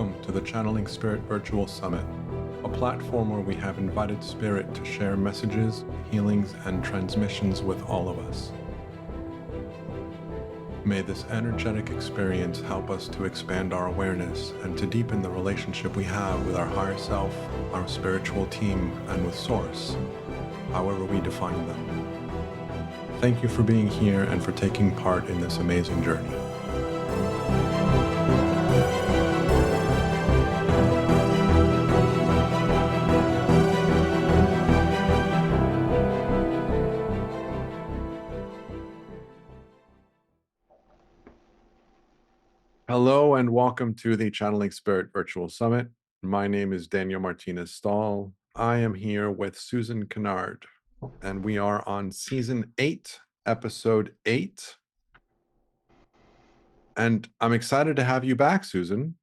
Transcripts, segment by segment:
Welcome to the Channeling Spirit Virtual Summit, a platform where we have invited Spirit to share messages, healings, and transmissions with all of us. May this energetic experience help us to expand our awareness and to deepen the relationship we have with our higher self, our spiritual team, and with Source, however we define them. Thank you for being here and for taking part in this amazing journey. Hello and welcome to the Channeling Spirit Virtual Summit. My name is Daniel Martinez Stahl. I am here with Susan Kennard, and we are on Season 8, Episode 8. And I'm excited to have you back, Susan.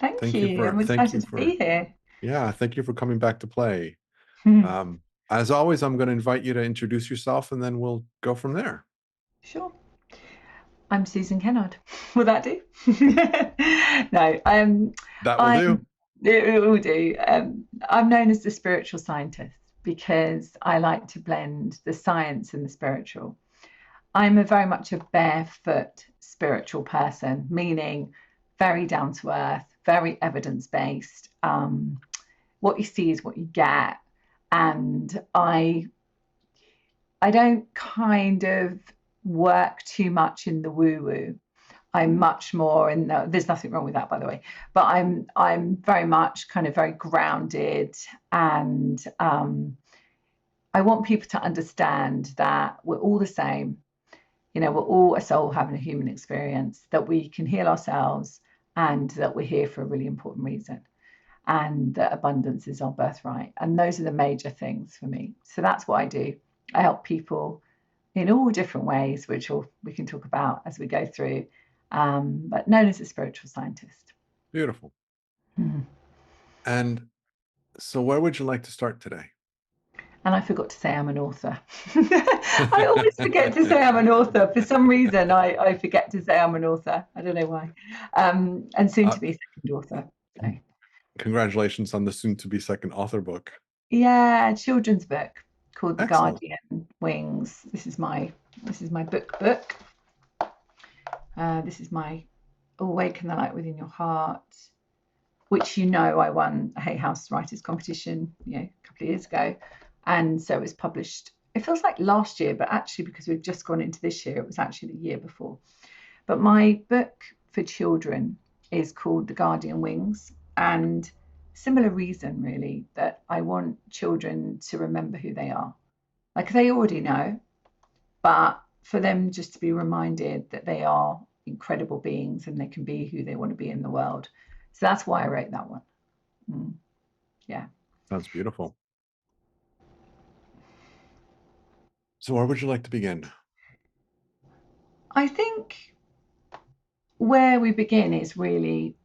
Thank you. I'm excited to be here. Yeah, thank you for coming back to play. Hmm. As always, I'm going to invite you to introduce yourself, and then we'll go from there. Sure. I'm Susan Kennard. Will that do? No. That will do. It will do. I'm known as the spiritual scientist because I like to blend the science and the spiritual. I'm very much a barefoot spiritual person, meaning very down to earth, very evidence-based. What you see is what you get. And I don't kind of work too much in the woo-woo. I'm much more in the, there's nothing wrong with that, by the way, but I'm very much kind of very grounded, and I want people to understand that we're all the same. You know, we're all a soul having a human experience, that we can heal ourselves, and that we're here for a really important reason, and that abundance is our birthright. And those are the major things for me. So that's what I do. I help people in all different ways, which we can talk about as we go through, but known as a spiritual scientist. Beautiful. Mm-hmm. And so where would you like to start today? And I forgot to say I'm an author. I always forget to say I'm an author. For some reason, I forget to say I'm an author. I don't know why. And soon to be second author. So. Congratulations on the soon to be second author book. Yeah, children's book called The Excellent. Guardian Wings. This is my book. This is my Awaken the Light Within Your Heart, which I won a Hay House Writers Competition, a couple of years ago. And so it was published, it feels like last year, but actually because we've just gone into this year, it was actually the year before. But my book for children is called The Guardian Wings, and similar reason really, that I want children to remember who they are. Like they already know, but for them just to be reminded that they are incredible beings and they can be who they want to be in the world. So that's why I wrote that one. Yeah. That's beautiful. So where would you like to begin? I think where we begin is really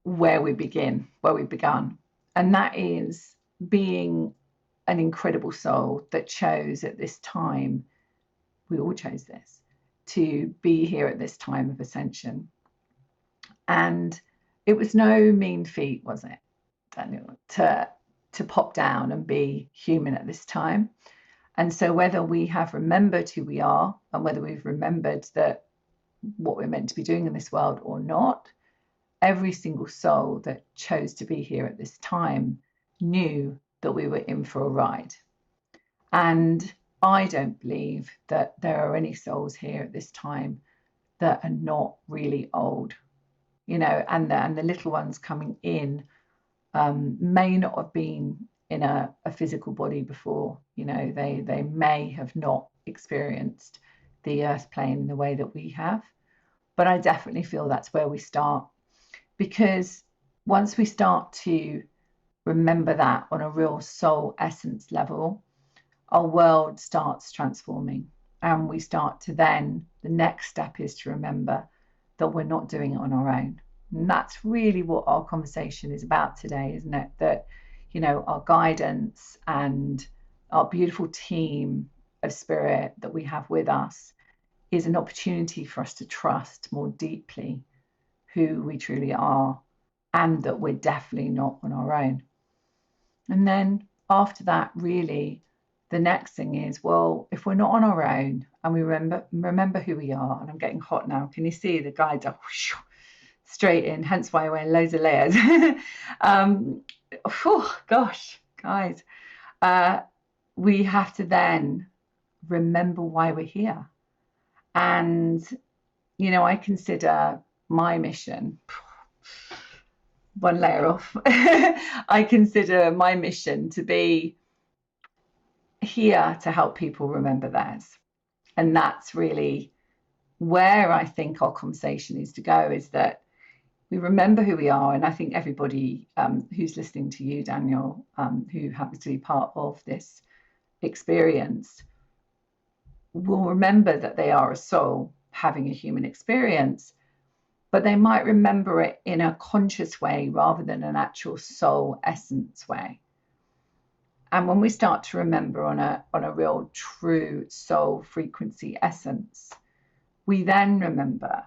where we've begun. And that is being an incredible soul that chose at this time, we all chose this, to be here at this time of ascension. And it was no mean feat, was it, Daniel, to pop down and be human at this time. And so whether we have remembered who we are, and whether we've remembered that what we're meant to be doing in this world or not, every single soul that chose to be here at this time knew that we were in for a ride. And I don't believe that there are any souls here at this time that are not really old, and the little ones coming in may not have been in a physical body before. They may have not experienced the earth plane in the way that we have. But I definitely feel that's where we start, because once we start to remember that on a real soul essence level, our world starts transforming, and we start to then, the next step is to remember that we're not doing it on our own. And that's really what our conversation is about today, isn't it? That, our guidance and our beautiful team of spirit that we have with us is an opportunity for us to trust more deeply who we truly are, and that we're definitely not on our own. And then after that, really, the next thing is, well, if we're not on our own and we remember who we are, and I'm getting hot now. Can you see the guides are whoosh, straight in? Hence why I wear loads of layers. Gosh, guys, we have to then remember why we're here. And, I consider my mission, one layer off, I consider my mission to be here to help people remember theirs. And that's really where I think our conversation is to go, is that we remember who we are. And I think everybody who's listening to you, Daniel, who happens to be part of this experience, will remember that they are a soul having a human experience, but they might remember it in a conscious way rather than an actual soul essence way. And when we start to remember on a real true soul frequency essence, we then remember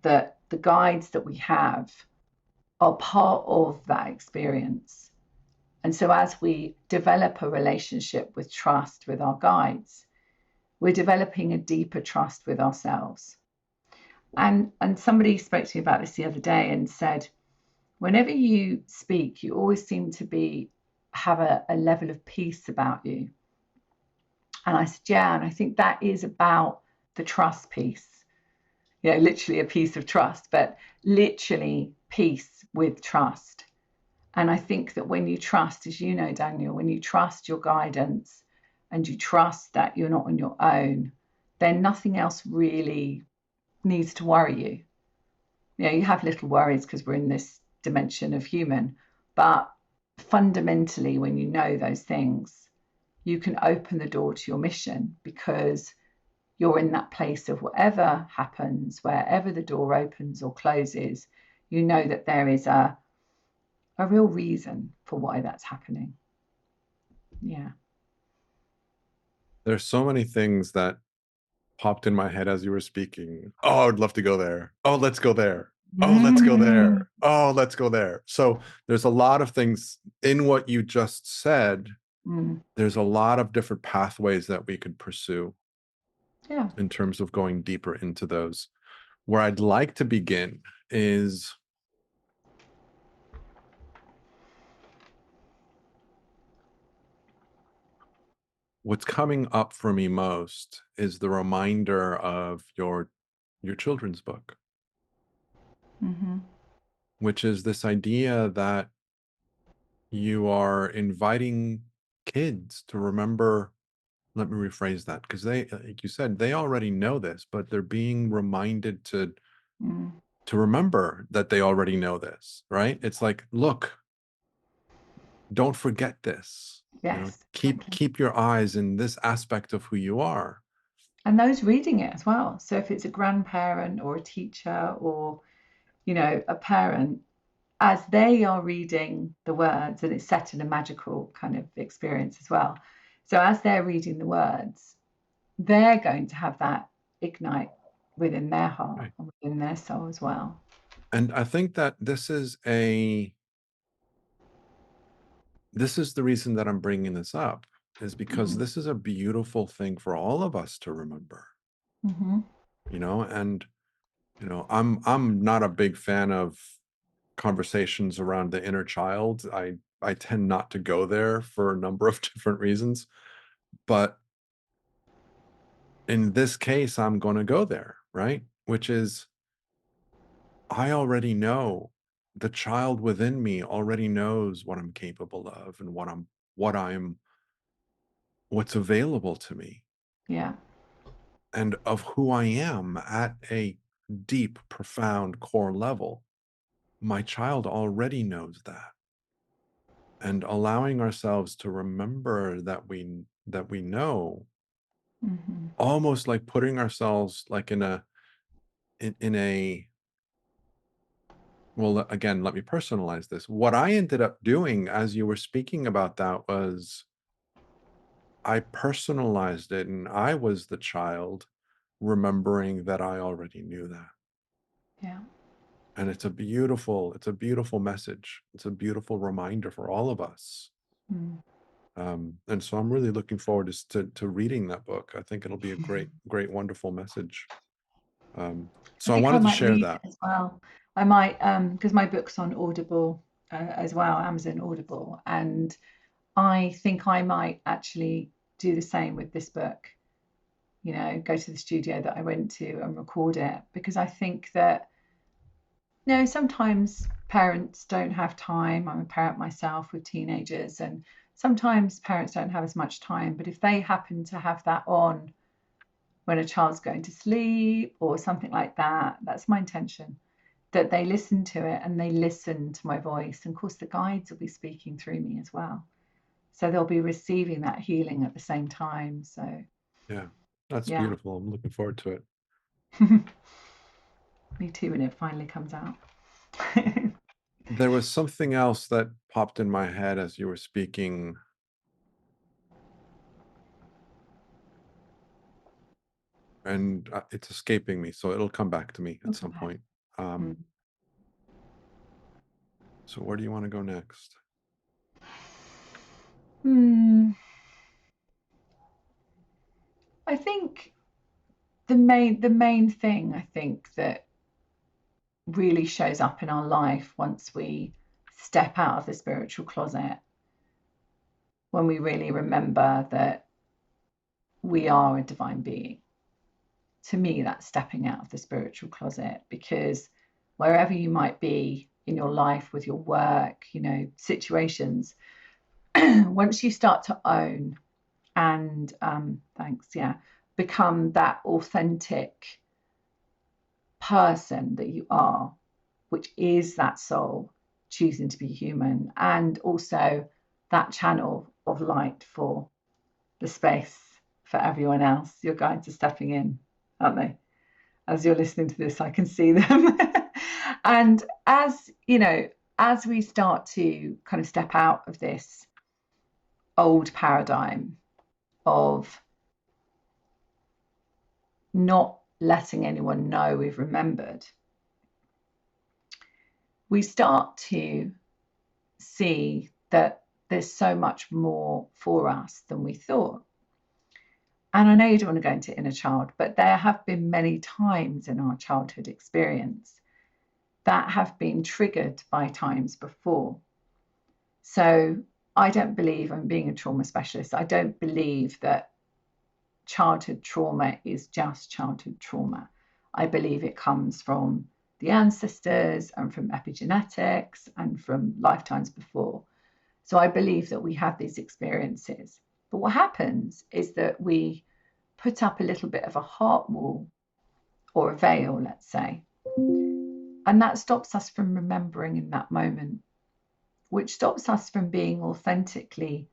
that the guides that we have are part of that experience. And so as we develop a relationship with trust with our guides, we're developing a deeper trust with ourselves. And somebody spoke to me about this the other day and said, whenever you speak, you always seem to have a level of peace about you. And I said, yeah, and I think that is about the trust piece. Literally a piece of trust, but literally peace with trust. And I think that when you trust, as you know, Daniel, when you trust your guidance and you trust that you're not on your own, then nothing else really needs to worry you. You have little worries because we're in this dimension of human, but fundamentally, when you know those things, you can open the door to your mission, because you're in that place of whatever happens, wherever the door opens or closes, you know that there is a real reason for why that's happening. Yeah. There's so many things that popped in my head as you were speaking. Oh, I'd love to go there. Oh, let's go there. Oh, let's go there. Oh, let's go there. So there's a lot of things in what you just said. There's a lot of different pathways that we could pursue in terms of going deeper into those. Where I'd like to begin is what's coming up for me most is the reminder of your children's book, which is this idea that you are inviting kids to remember. Let me rephrase that, because they, like you said, they already know this, but they're being reminded to remember that they already know this, right? It's like, look, don't forget this. Yes. Keep your eyes in this aspect of who you are. And those reading it as well. So if it's a grandparent or a teacher or, a parent, as they are reading the words, and it's set in a magical kind of experience as well. So as they're reading the words, they're going to have that ignite within their heart, right, and within their soul as well. And I think that this is the reason that I'm bringing this up, is because this is a beautiful thing for all of us to remember. And I'm not a big fan of conversations around the inner child. I tend not to go there for a number of different reasons, but in this case, I'm going to go there, right? Which is, I already know, the child within me already knows what I'm capable of and what's available to me. Yeah. And of who I am at a deep, profound core level. My child already knows that. And allowing ourselves to remember that we know, almost like putting ourselves like in a well, again, let me personalize this. What I ended up doing as you were speaking about that was I personalized it, and I was the child remembering that I already knew that. Yeah. And it's a beautiful message. It's a beautiful reminder for all of us. Mm. And so I'm really looking forward to reading that book. I think it'll be a great, wonderful message. I So I think I wanted to might share read that. it as well. I might, because my book's on Audible as well, Amazon Audible, and I think I might actually do the same with this book. You know, go to the studio that I went to and record it, because I think that, you know, sometimes parents don't have time. I'm a parent myself with teenagers, and sometimes parents don't have as much time. But if they happen to have that on when a child's going to sleep or something like that, that's my intention, that they listen to it and they listen to my voice. And of course, the guides will be speaking through me as well. So they'll be receiving that healing at the same time. So, Yeah, that's yeah, beautiful. I'm looking forward to it. me too when it finally comes out. There was something else that popped in my head as you were speaking. And it's escaping me, so it'll come back to me at some Okay. point. Mm. So where do you want to go next? Hmm. I think the main thing I think that really shows up in our life once we step out of the spiritual closet, when we really remember that we are a divine being. To me, that's stepping out of the spiritual closet, because wherever you might be in your life, with your work, you know, situations, once you start to own and become that authentic person that you are, which is that soul choosing to be human, and also that channel of light for the space for everyone else. Your guides are stepping in, aren't they? As you're listening to this, I can see them. And as you know, as we start to kind of step out of this old paradigm of not letting anyone know we've remembered, we start to see that there's so much more for us than we thought. And I know you don't want to go into inner child, but there have been many times in our childhood experience that have been triggered by times before. So I don't believe, I'm being a trauma specialist, I don't believe that childhood trauma is just childhood trauma. I believe it comes from the ancestors and from epigenetics and from lifetimes before. So I believe that we have these experiences. But what happens is that we put up a little bit of a heart wall or a veil, let's say, and that stops us from remembering in that moment, which stops us from being authentically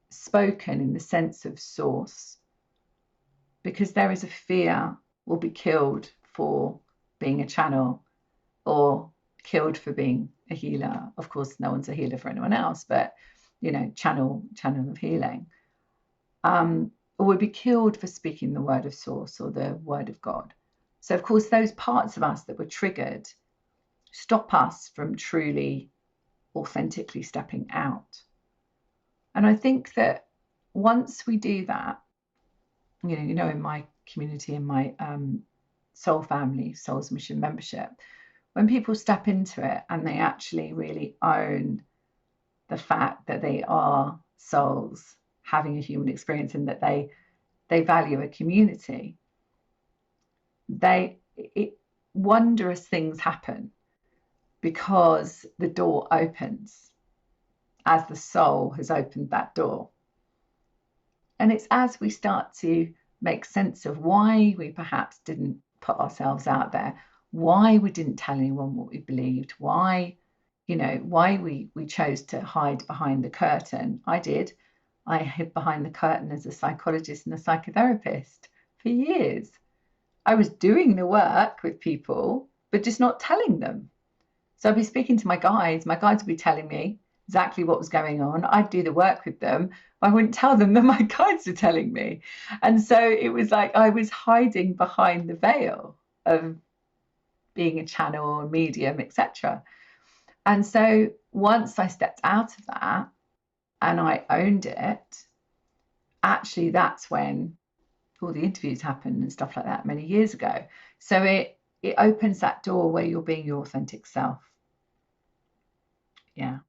spoken in the sense of source, because there is a fear we'll be killed for being a channel or killed for being a healer. Of course, no one's a healer for anyone else, but you know, channel of healing. Or we'll be killed for speaking the word of source or the word of God. So of course, those parts of us that were triggered stop us from truly authentically stepping out. And I think that once we do that, you know, in my community, in my soul family, Soul's Mission membership, when people step into it and they actually really own the fact that they are souls having a human experience and that they value a community, wondrous things happen, because the door opens as the soul has opened that door. And it's as we start to make sense of why we perhaps didn't put ourselves out there, why we didn't tell anyone what we believed, why, you know, why we chose to hide behind the curtain. I did. I hid behind the curtain as a psychologist and a psychotherapist for years. I was doing the work with people, but just not telling them. So I'd be speaking to my guides would be telling me exactly what was going on. I'd do the work with them. I wouldn't tell them that my guides were telling me. And so it was like I was hiding behind the veil of being a channel or medium, etc. And so once I stepped out of that and I owned it, actually that's when all the interviews happened and stuff like that many years ago. So it opens that door where you're being your authentic self. Yeah.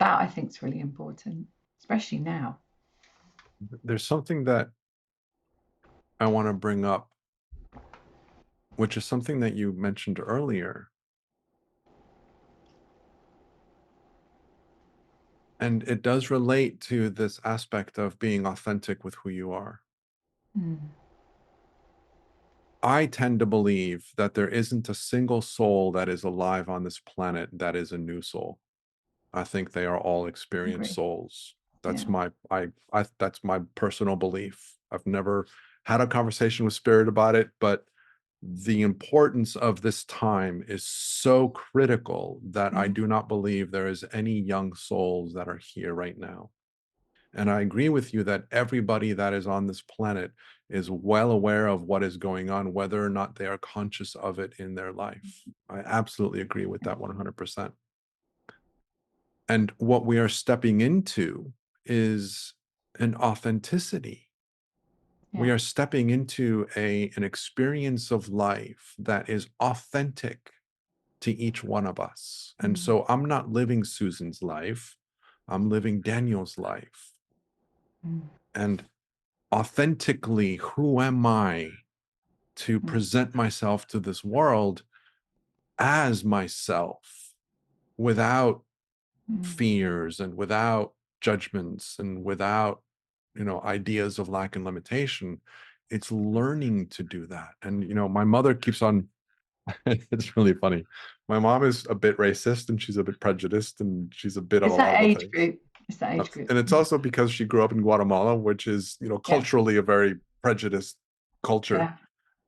That I think is really important, especially now. There's something that I want to bring up, which is something that you mentioned earlier. And it does relate to this aspect of being authentic with who you are. Mm. I tend to believe that there isn't a single soul that is alive on this planet that is a new soul. I think they are all experienced Agree. souls. That's Yeah. that's my personal belief. I've never had a conversation with spirit about it, but the importance of this time is so critical that I do not believe there is any young souls that are here right now. And I agree with you that everybody that is on this planet is well aware of what is going on, whether or not they are conscious of it in their life. I absolutely agree with that 100%. And what we are stepping into is an authenticity. We Yeah. are stepping into an experience of life that is authentic to each one of us. And Mm. so I'm not living Susan's life, I'm living Daniel's life. Mm. And authentically, who am I to Mm. present myself to this world as myself without Mm. fears and without judgments and without, ideas of lack and limitation? It's learning to do that. And, my mother keeps on, it's really funny. My mom is a bit racist and she's a bit prejudiced and she's a bit of a It's lot that of the age things. group. It's that age group. And it's also because she grew up in Guatemala, which is, Yeah. culturally a very prejudiced culture.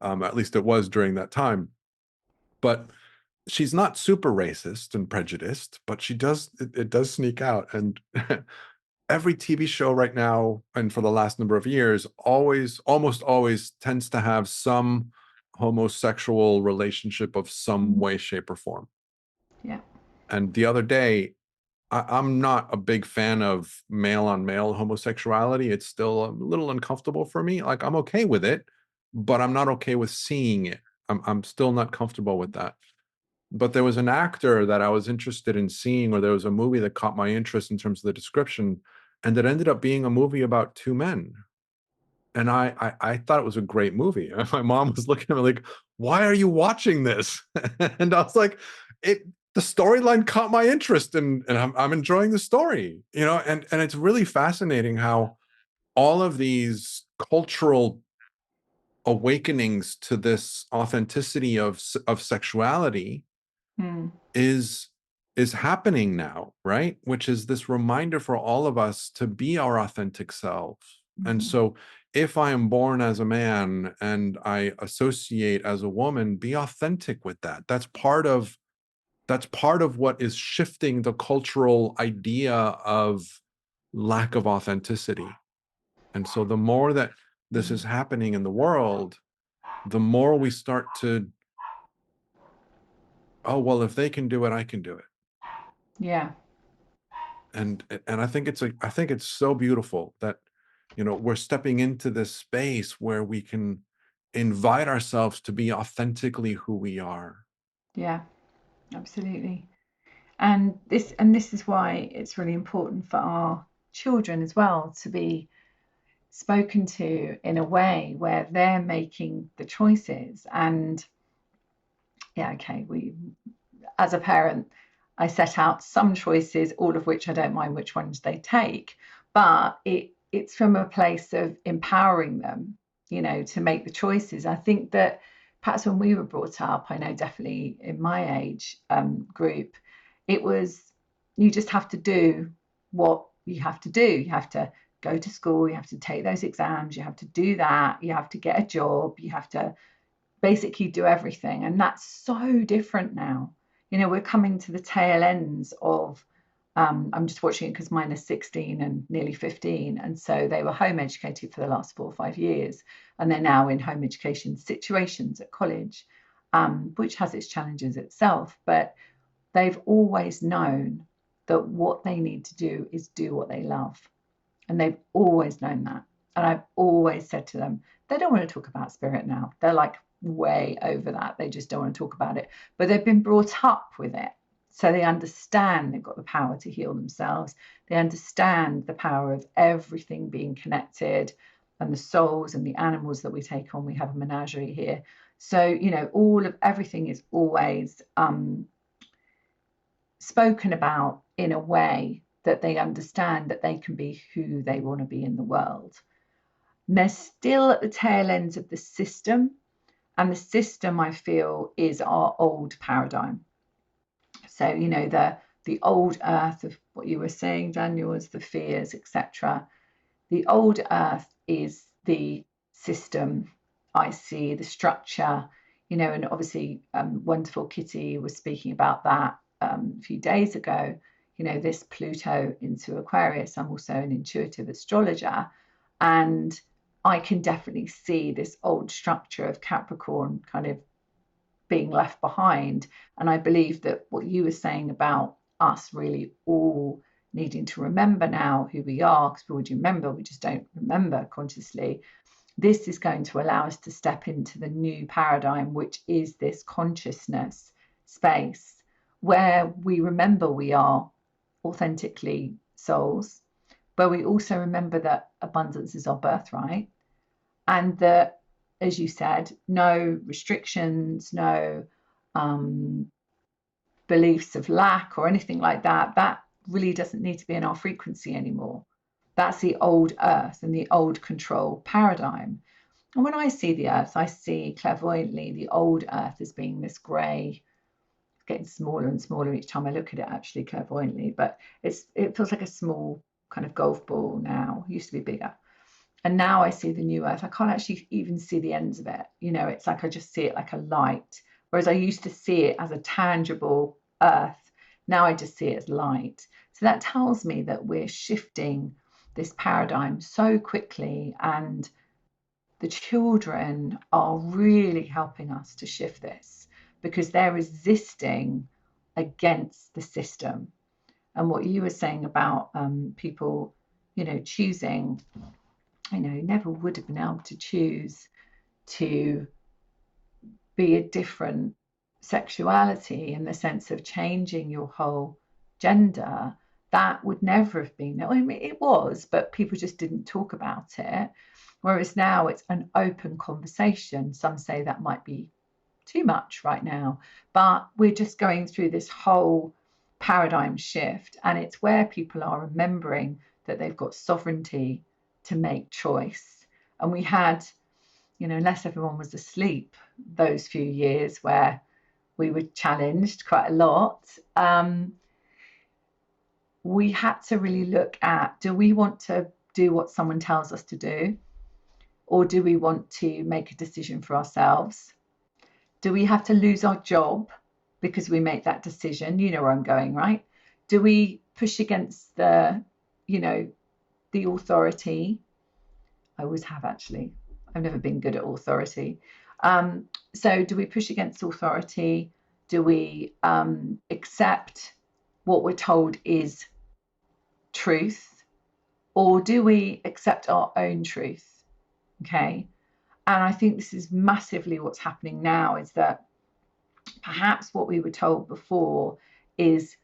Yeah. At least it was during that time. But she's not super racist and prejudiced, but it does sneak out. And every TV show right now, and for the last number of years, almost always tends to have some homosexual relationship of some way, shape, or form. Yeah. And the other day, I'm not a big fan of male on male homosexuality. It's still a little uncomfortable for me. Like, I'm okay with it, but I'm not okay with seeing it. I'm still not comfortable with that. But there was an actor that I was interested in seeing, or there was a movie that caught my interest in terms of the description, and it ended up being a movie about two men. And I thought it was a great movie. And my mom was looking at me like, "Why are you watching this?" And I was like, the storyline caught my interest, and I'm enjoying the story, and it's really fascinating how all of these cultural awakenings to this authenticity of sexuality Mm. is happening now, right? Which is this reminder for all of us to be our authentic selves. And Mm-hmm. so if I am born as a man and I associate as a woman, be authentic with that. That's part of what is shifting the cultural idea of lack of authenticity. And so the more that this is happening in the world, the more we start to, oh, well, if they can do it, I can do it. Yeah. And I think it's so beautiful that we're stepping into this space where we can invite ourselves to be authentically who we are. Yeah. Absolutely. And this is why it's really important for our children as well to be spoken to in a way where they're making the choices. And yeah, okay, we as a parent, I set out some choices, all of which I don't mind which ones they take, but it's from a place of empowering them, to make the choices. I think that perhaps when we were brought up, I know definitely in my age group, it was you just have to do what you have to do. You have to go to school, you have to take those exams, you have to do that, you have to get a job, you have to basically do everything. And that's so different now. We're coming to the tail ends of, I'm just watching it because mine is 16 and nearly 15. And so they were home educated for the last 4 or 5 years. And they're now in home education situations at college. which has its challenges itself, but they've always known that what they need to do is do what they love. And they've always known that. And I've always said to them, they don't want to talk about spirit now. They're like way over that. They just don't want to talk about it. But they've been brought up with it. So they understand they've got the power to heal themselves. They understand the power of everything being connected, and the souls and the animals that we take on. We have a menagerie here. So, you know, everything is always spoken about in a way that they understand that they can be who they want to be in the world. And they're still at the tail ends of the system. And the system, I feel, is our old paradigm. So, you know, the old earth of what you were saying, Daniel, is the fears, etc. The old earth is the system. I see the structure, you know, and obviously wonderful Kitty was speaking about that a few days ago. You know, this Pluto into Aquarius. I'm also an intuitive astrologer, and I can definitely see this old structure of Capricorn kind of being left behind. And I believe that what you were saying about us really all needing to remember now who we are, because we already remember, we just don't remember consciously. This is going to allow us to step into the new paradigm, which is this consciousness space where we remember we are authentically souls, but we also remember that abundance is our birthright, and that, as you said, no restrictions, no beliefs of lack or anything like that, that really doesn't need to be in our frequency anymore. That's the old earth and the old control paradigm. And when I see the earth, I see clairvoyantly the old earth as being this grey, getting smaller and smaller each time I look at it, actually, clairvoyantly, but it feels like a small kind of golf ball now. It used to be bigger. And now I see the new earth. I can't actually even see the ends of it. You know, it's like I just see it like a light. Whereas I used to see it as a tangible earth. Now I just see it as light. So that tells me that we're shifting this paradigm so quickly, and the children are really helping us to shift this, because they're resisting against the system. And what you were saying about people, you know, choosing, you know, never would have been able to choose to be a different sexuality in the sense of changing your whole gender. That would never have been, I mean, it was, but people just didn't talk about it. Whereas now it's an open conversation. Some say that might be too much right now, but we're just going through this whole paradigm shift, and it's where people are remembering that they've got sovereignty to make choice. And we had, you know, unless everyone was asleep, those few years where we were challenged quite a lot, we had to really look at, do we want to do what someone tells us to do, or do we want to make a decision for ourselves? Do we have to lose our job because we make that decision? You know where I'm going, right? Do we push against the, you know, the authority? I always have, actually. I've never been good at authority. So do we push against authority? Do we accept what we're told is truth? Or do we accept our own truth? Okay. And I think this is massively what's happening now, is that perhaps what we were told before is,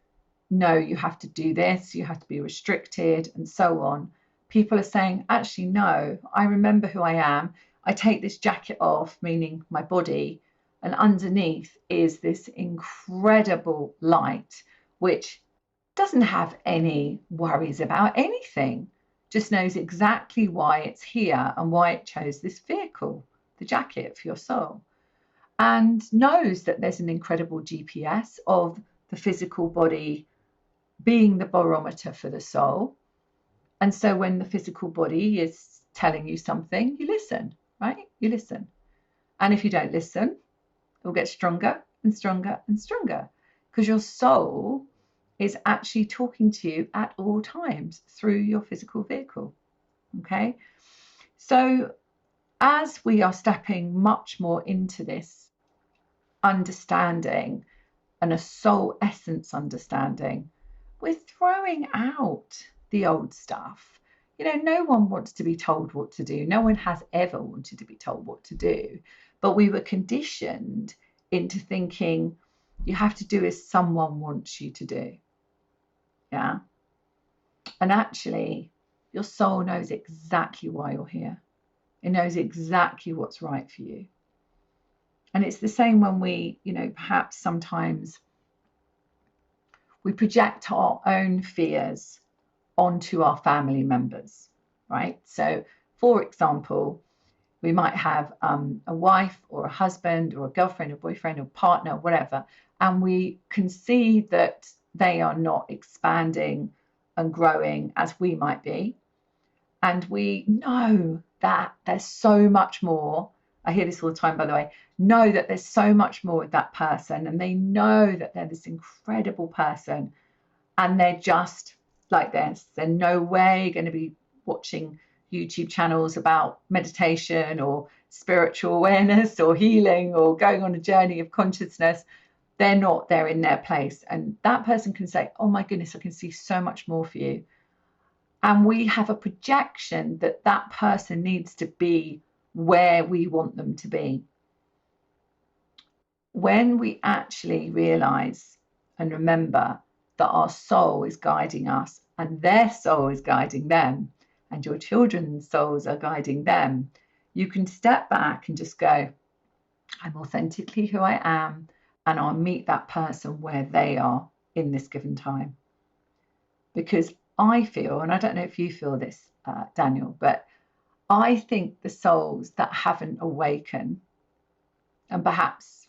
no, you have to do this, you have to be restricted, and so on. People are saying, actually, no, I remember who I am. I take this jacket off, meaning my body, and underneath is this incredible light, which doesn't have any worries about anything, just knows exactly why it's here and why it chose this vehicle, the jacket for your soul, and knows that there's an incredible GPS of the physical body being the barometer for the soul. And so when the physical body is telling you something, you listen, right? You listen. And if you don't listen, it will get stronger and stronger and stronger, because your soul is actually talking to you at all times through your physical vehicle. Okay. So as we are stepping much more into this understanding and a soul essence understanding, we're throwing out the old stuff. You know, no one wants to be told what to do. No one has ever wanted to be told what to do. But we were conditioned into thinking you have to do as someone wants you to do. Yeah. And actually, your soul knows exactly why you're here. It knows exactly what's right for you. And it's the same when we, you know, perhaps sometimes we project our own fears onto our family members, right? So, for example, we might have a wife or a husband or a girlfriend or boyfriend or partner, whatever, and we can see that they are not expanding and growing as we might be. And we know that there's so much more. I hear this all the time, by the way, know that there's so much more with that person. And they know that they're this incredible person and they're just like this. They're no way going to be watching YouTube channels about meditation or spiritual awareness or healing or going on a journey of consciousness. They're not, they're in their place. And that person can say, oh my goodness, I can see so much more for you. And we have a projection that that person needs to be where we want them to be. When we actually realize and remember that our soul is guiding us and their soul is guiding them and your children's souls are guiding them, you can step back and just go, I'm authentically who I am, and I'll meet that person where they are in this given time. Because I feel, and I don't know if you feel this, Daniel, but I think the souls that haven't awakened and perhaps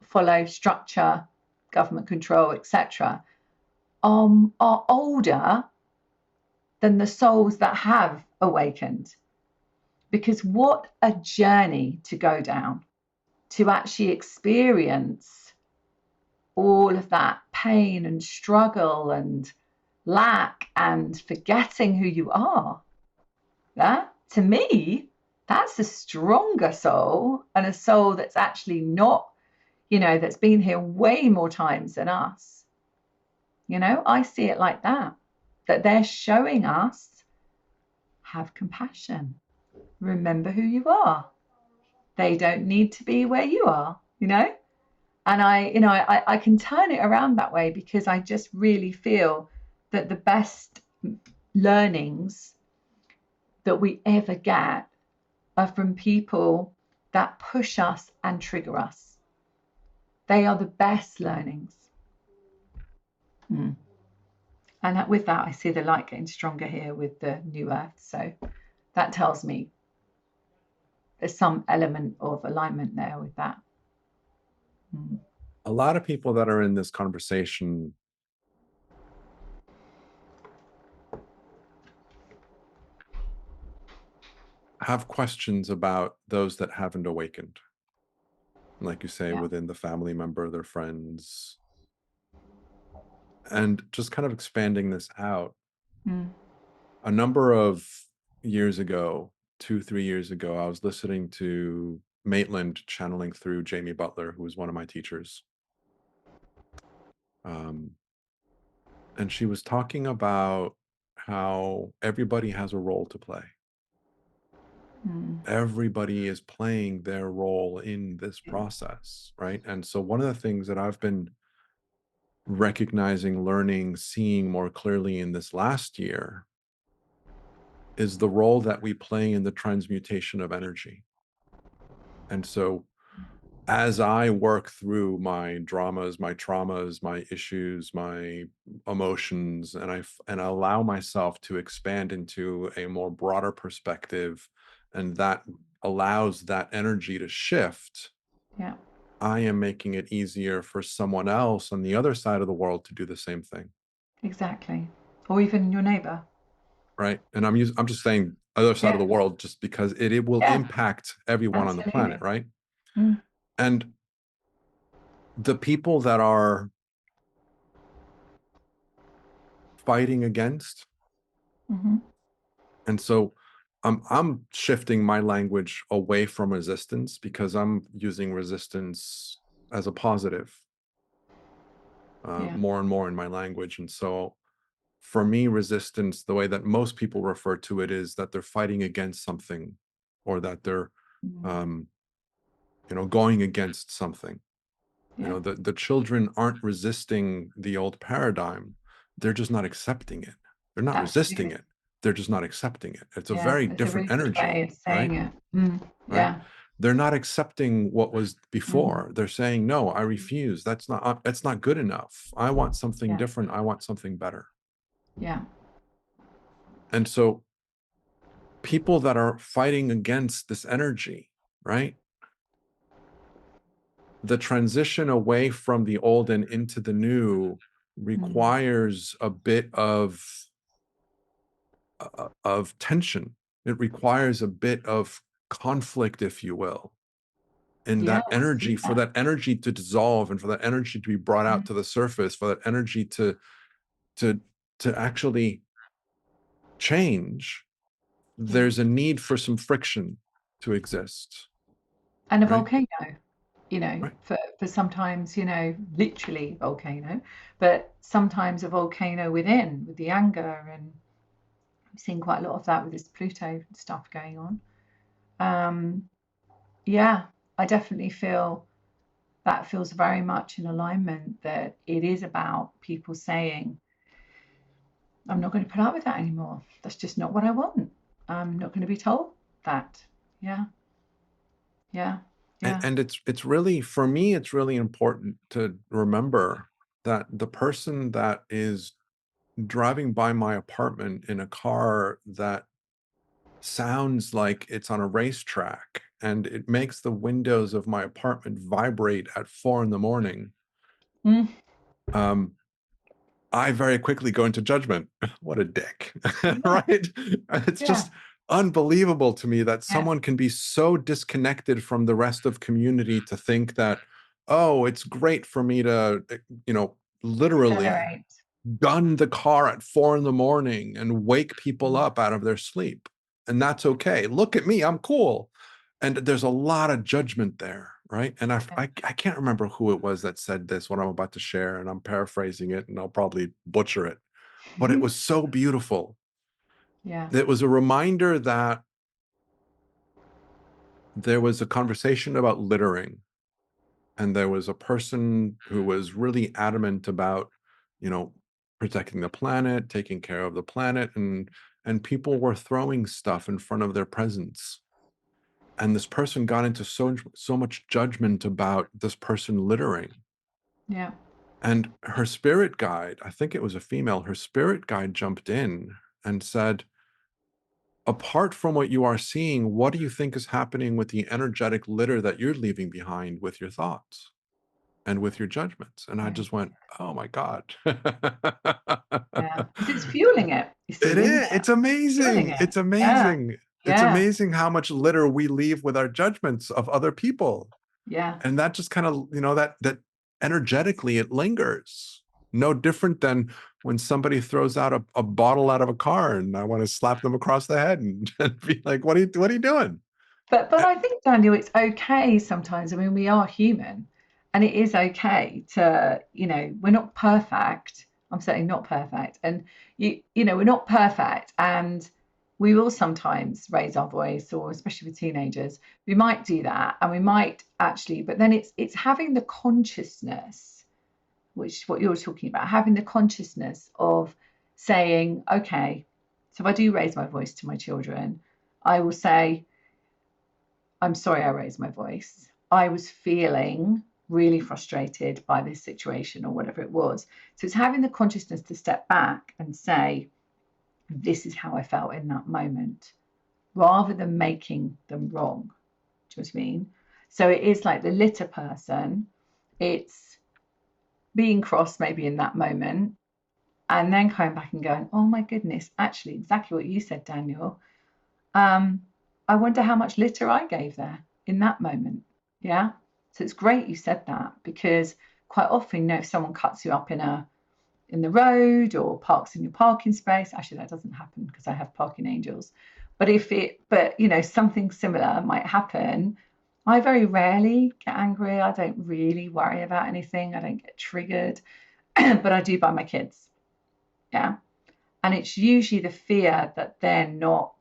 follow structure, government control, etc., are older than the souls that have awakened. Because what a journey to go down, to actually experience all of that pain and struggle and lack and forgetting who you are. Yeah? To me, that's a stronger soul and a soul that's actually not, you know, that's been here way more times than us. You know, I see it like that they're showing us, have compassion. Remember who you are. They don't need to be where you are, you know? And I can turn it around that way because I just really feel that the best learnings that we ever get are from people that push us and trigger us. They are the best learnings. And with that, I see the light getting stronger here with the new earth. So that tells me there's some element of alignment there with that. A lot of people that are in this conversation have questions about those that haven't awakened. Like you say, within the family member, their friends, and just kind of expanding this out. A number of years ago, 2-3 years ago, I was listening to Maitland channeling through Jamie Butler, who was one of my teachers. And she was talking about how everybody has a role to play. Everybody is playing their role in this process, right? And so one of the things that I've been recognizing, learning, seeing more clearly in this last year is the role that we play in the transmutation of energy. And so as I work through my dramas, my traumas, my issues, my emotions, and I allow myself to expand into a more broader perspective, and that allows that energy to shift, I am making it easier for someone else on the other side of the world to do the same thing. Exactly. Or even your neighbor. Right. And I'm just saying other side of the world just because it will impact everyone on the planet, right? And the people that are fighting against. And so I'm shifting my language away from resistance because I'm using resistance as a positive Yeah. more and more in my language. And so for me, resistance, the way that most people refer to it, is that they're fighting against something, or that they're Mm. um, going against something. Yeah. The children aren't resisting the old paradigm. They're just not accepting it. They're not resisting Absolutely. it. They're just not accepting it. It's a Yeah. very It's a different really good way energy, of saying right? it. Right? Yeah. They're not accepting what was Mm. before. They're saying, no, I refuse. That's not good enough. I want something Yeah. different. I want something better. Yeah. And so people that are fighting against this energy, right? The transition away from the old and into the new Mm. requires a bit of tension. It requires a bit of conflict, if you will, in Yeah. that I energy, see for that. that energy to dissolve, and for that energy to be brought out Mm. to the surface, for that energy to to actually change. Yeah. There's a need for some friction to exist, And a right? volcano, Right. for sometimes, literally volcano, but sometimes a volcano within with the anger. And I've seen quite a lot of that with this Pluto stuff going on. Um, yeah, I definitely feel that feels very much in alignment, that it is about people saying, I'm not going to put up with that anymore. That's just not what I want. I'm not going to be told that. Yeah, yeah, and, yeah. and it's really, for me, it's really important to remember that the person that is driving by my apartment in a car that sounds like it's on a racetrack, and it makes the windows of my apartment vibrate at 4 in the morning, Mm, um, I very quickly go into judgment. What a dick, yeah, right? It's yeah, just unbelievable to me that yeah. someone can be so disconnected from the rest of community to think that, oh, it's great for me to, literally Accelerate. gun the car at 4 in the morning and wake people Mm, up out of their sleep. And that's okay. Look at me, I'm cool. And there's a lot of judgment there, right? And yeah. I can't remember who it was that said this, what I'm about to share, and I'm paraphrasing it, and I'll probably butcher it, but it was so beautiful. Yeah, It was a reminder that there was a conversation about littering, and there was a person who was really adamant about, you know, protecting the planet, taking care of the planet, and people were throwing stuff in front of their presence. And this person got into so much judgment about this person littering. yeah, And her spirit guide, I think it was a female, her spirit guide jumped in and said, apart from what you are seeing, what do you think is happening with the energetic litter that you're leaving behind with your thoughts and with your judgments? And I yeah, just went, oh my God. yeah. Because it's fueling it. It's It all in is. there. It's Fueling amazing. it. It's Yeah, amazing. It's yeah, amazing how much litter we leave with our judgments of other people. yeah. And that just kind of, that energetically it lingers. No different than when somebody throws out a bottle out of a car and I want to slap them across the head and, and be like, what are you doing? But I think, Daniel, it's okay sometimes. I mean, we are human, and it is okay to, we're not perfect. I'm certainly not perfect, and we're not perfect, and we will sometimes raise our voice, or especially with teenagers, we might do that, and we might actually. But then it's having the consciousness, which is what you're talking about, having the consciousness of saying, okay, so if I do raise my voice to my children, I will say, I'm sorry I raised my voice. I was feeling really frustrated by this situation or whatever it was. So it's having the consciousness to step back and say, this is how I felt in that moment, rather than making them wrong. Do you know what I mean? So it is like the litter person, it's being cross maybe in that moment, and then coming back and going, oh my goodness, actually, exactly what you said, Daniel. Um, I wonder how much litter I gave there in that moment. Yeah. So it's great you said that, because quite often, if someone cuts you up in the road or parks in your parking space, actually that doesn't happen because I have parking angels. But something similar might happen. I very rarely get angry. I don't really worry about anything. I don't get triggered, but I do by my kids. Yeah. And it's usually the fear that they're not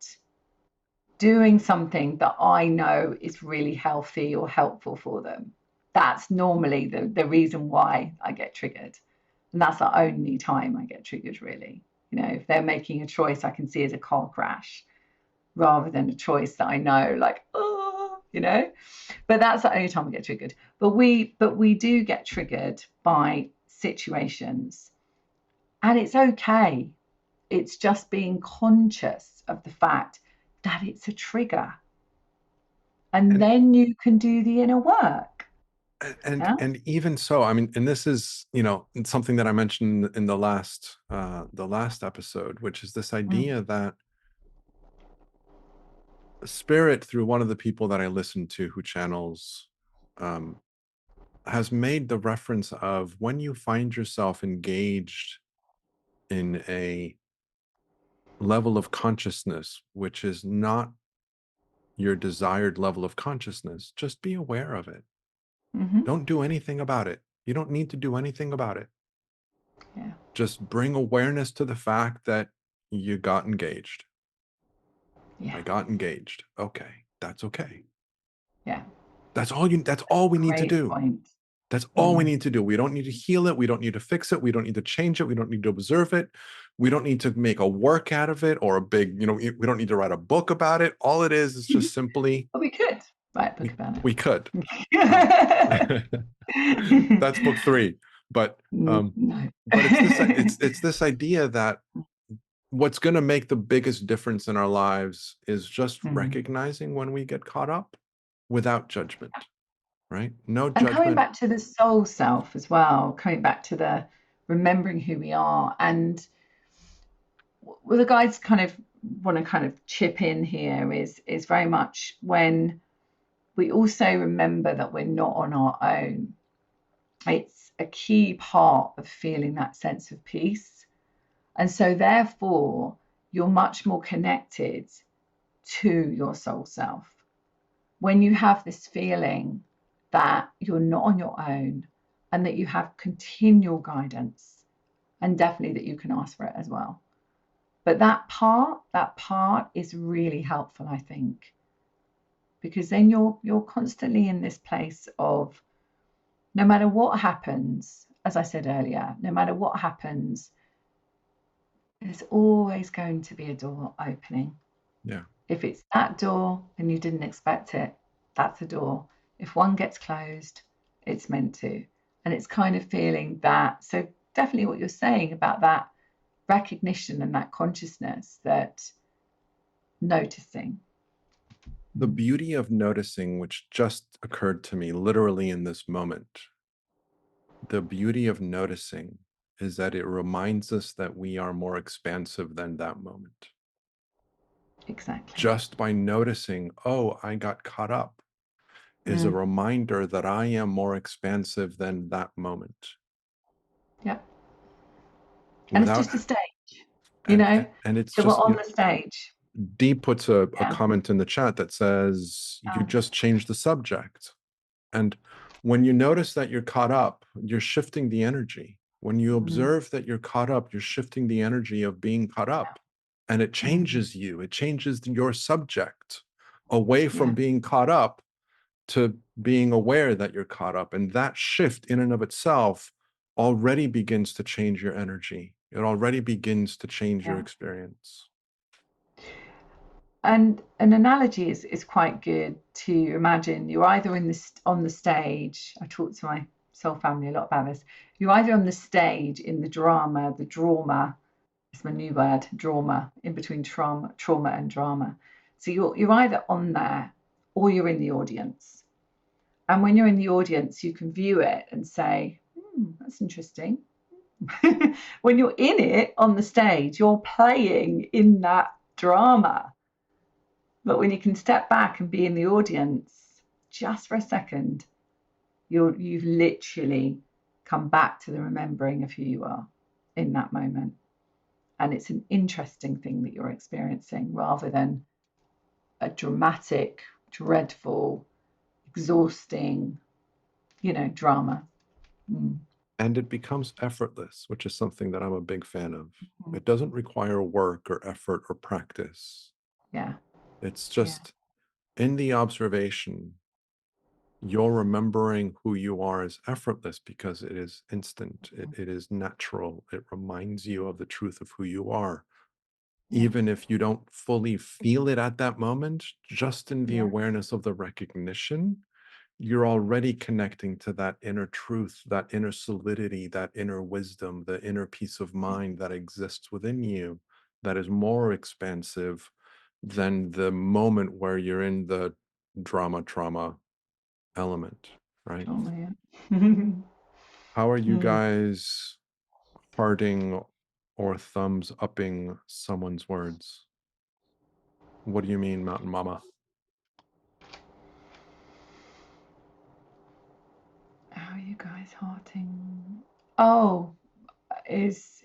doing something that I know is really healthy or helpful for them. That's normally the reason why I get triggered. And that's the only time I get triggered, really. If they're making a choice I can see as a car crash rather than a choice that I know, like, oh, but that's the only time I get triggered. But we do get triggered by situations, and it's okay. It's just being conscious of the fact that it's a trigger, and And then you can do the inner work. and Yeah. and even so, I mean, and this is, something that I mentioned in the last episode, which is this Mm. idea that spirit, through one of the people that I listen to who channels, um, has made the reference of when you find yourself engaged in a level of consciousness which is not your desired level of consciousness, just be aware of it. Hmm. Don't do anything about it. You don't need to do anything about it. Yeah. Just bring awareness to the fact that you got engaged. Yeah. I got engaged. Okay. That's okay. Yeah. That's all we need to Great do. point. That's all we Mm. need to do. We don't need to heal it. We don't need to fix it. We don't need to change it. We don't need to observe it. We don't need to make a work out of it or a big, we don't need to write a book about it. All it is just simply, Well, we could write a book we, about we could. it. That's book 3. But No. it's this idea that what's going to make the biggest difference in our lives is just Mm. recognizing when we get caught up without judgment, right? No And coming judgment. back to the soul self as well, coming back to the remembering who we are. And well, the guys kind of want to kind of chip in here is very much when we also remember that we're not on our own. It's a key part of feeling that sense of peace. And so therefore, you're much more connected to your soul self. When you have this feeling that you're not on your own and that you have continual guidance, and definitely that you can ask for it as well. But that part is really helpful, I think, because then you're constantly in this place of no matter what happens, as I said earlier, no matter what happens, there's always going to be a door opening. Yeah. If it's that door and you didn't expect it, that's a door. If one gets closed, it's meant to. And it's kind of feeling that. So, definitely what you're saying about that recognition and that consciousness, that noticing. The beauty of noticing, which just occurred to me literally in this moment, the beauty of noticing is that it reminds us that we are more expansive than that moment. Exactly. Just by noticing, oh, I got caught up, is a Mm. reminder that I am more expansive than that moment. Yep. And it's Without just a stage, you and know? and it's So we're just, on the stage. Dee puts a Yeah. comment in the chat that says you Oh, just changed the subject. And when you notice that you're caught up, you're shifting the energy. When you mm, observe that you're caught up, you're shifting the energy of being caught up. And it mm, changes you. It changes your subject away from yeah. being caught up to being aware that you're caught up. And that shift in and of itself already begins to change your energy. It already begins to change your Yeah. experience. And an analogy is quite good to imagine you're either on the stage. I talk to my soul family a lot about this. You're either on the stage in the drama. It's my new word, drama, in between trauma and drama. So you're either on there or you're in the audience. And when you're in the audience, you can view it and say, that's interesting. When you're in it on the stage, you're playing in that drama. But when you can step back and be in the audience just for a second, you've literally come back to the remembering of who you are in that moment. And it's an interesting thing that you're experiencing rather than a dramatic, dreadful, exhausting, drama. Mm. And it becomes effortless, which is something that I'm a big fan of. Mm. It doesn't require work or effort or practice. Yeah, It's yeah, just in the observation, you're remembering who you are is effortless because it is instant, it is natural, it reminds you of the truth of who you are. yeah, Even if you don't fully feel it at that moment, just in the yeah, awareness of the recognition, you're already connecting to that inner truth, that inner solidity, that inner wisdom, the inner peace of mind that exists within you, that is more expansive than the moment where you're in the drama trauma element, right? trauma, yeah. How are you Mm. guys hearting or thumbs upping someone's words? What do you mean, Mountain Mama? How are you guys hearting? Oh, is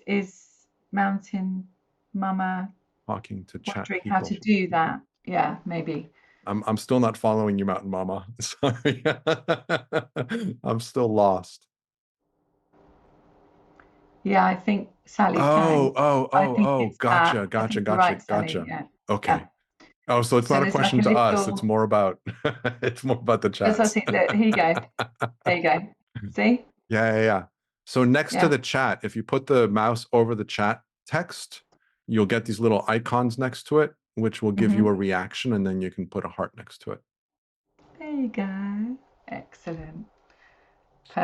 Mountain Mama Talking to chat wondering how to people. do that? Yeah, maybe. I'm still not following you, Mountain Mama. Sorry. I'm still lost. Yeah, I think Sally's Oh, saying. oh, I oh, think oh, it's that. gotcha, I gotcha, think you're gotcha, right, Sally. gotcha. Yeah, yeah. Okay. Oh, so it's So not a there's like question a to us. It's little. more about it's more about the There's chats. something. Look, here you go. There you go. See? Yeah, yeah, yeah. So next to Yeah. the chat, if you put the mouse over the chat text, you'll get these little icons next to it, which will give you a Hmm. reaction, and then you can put a heart next to it. There you go. Excellent.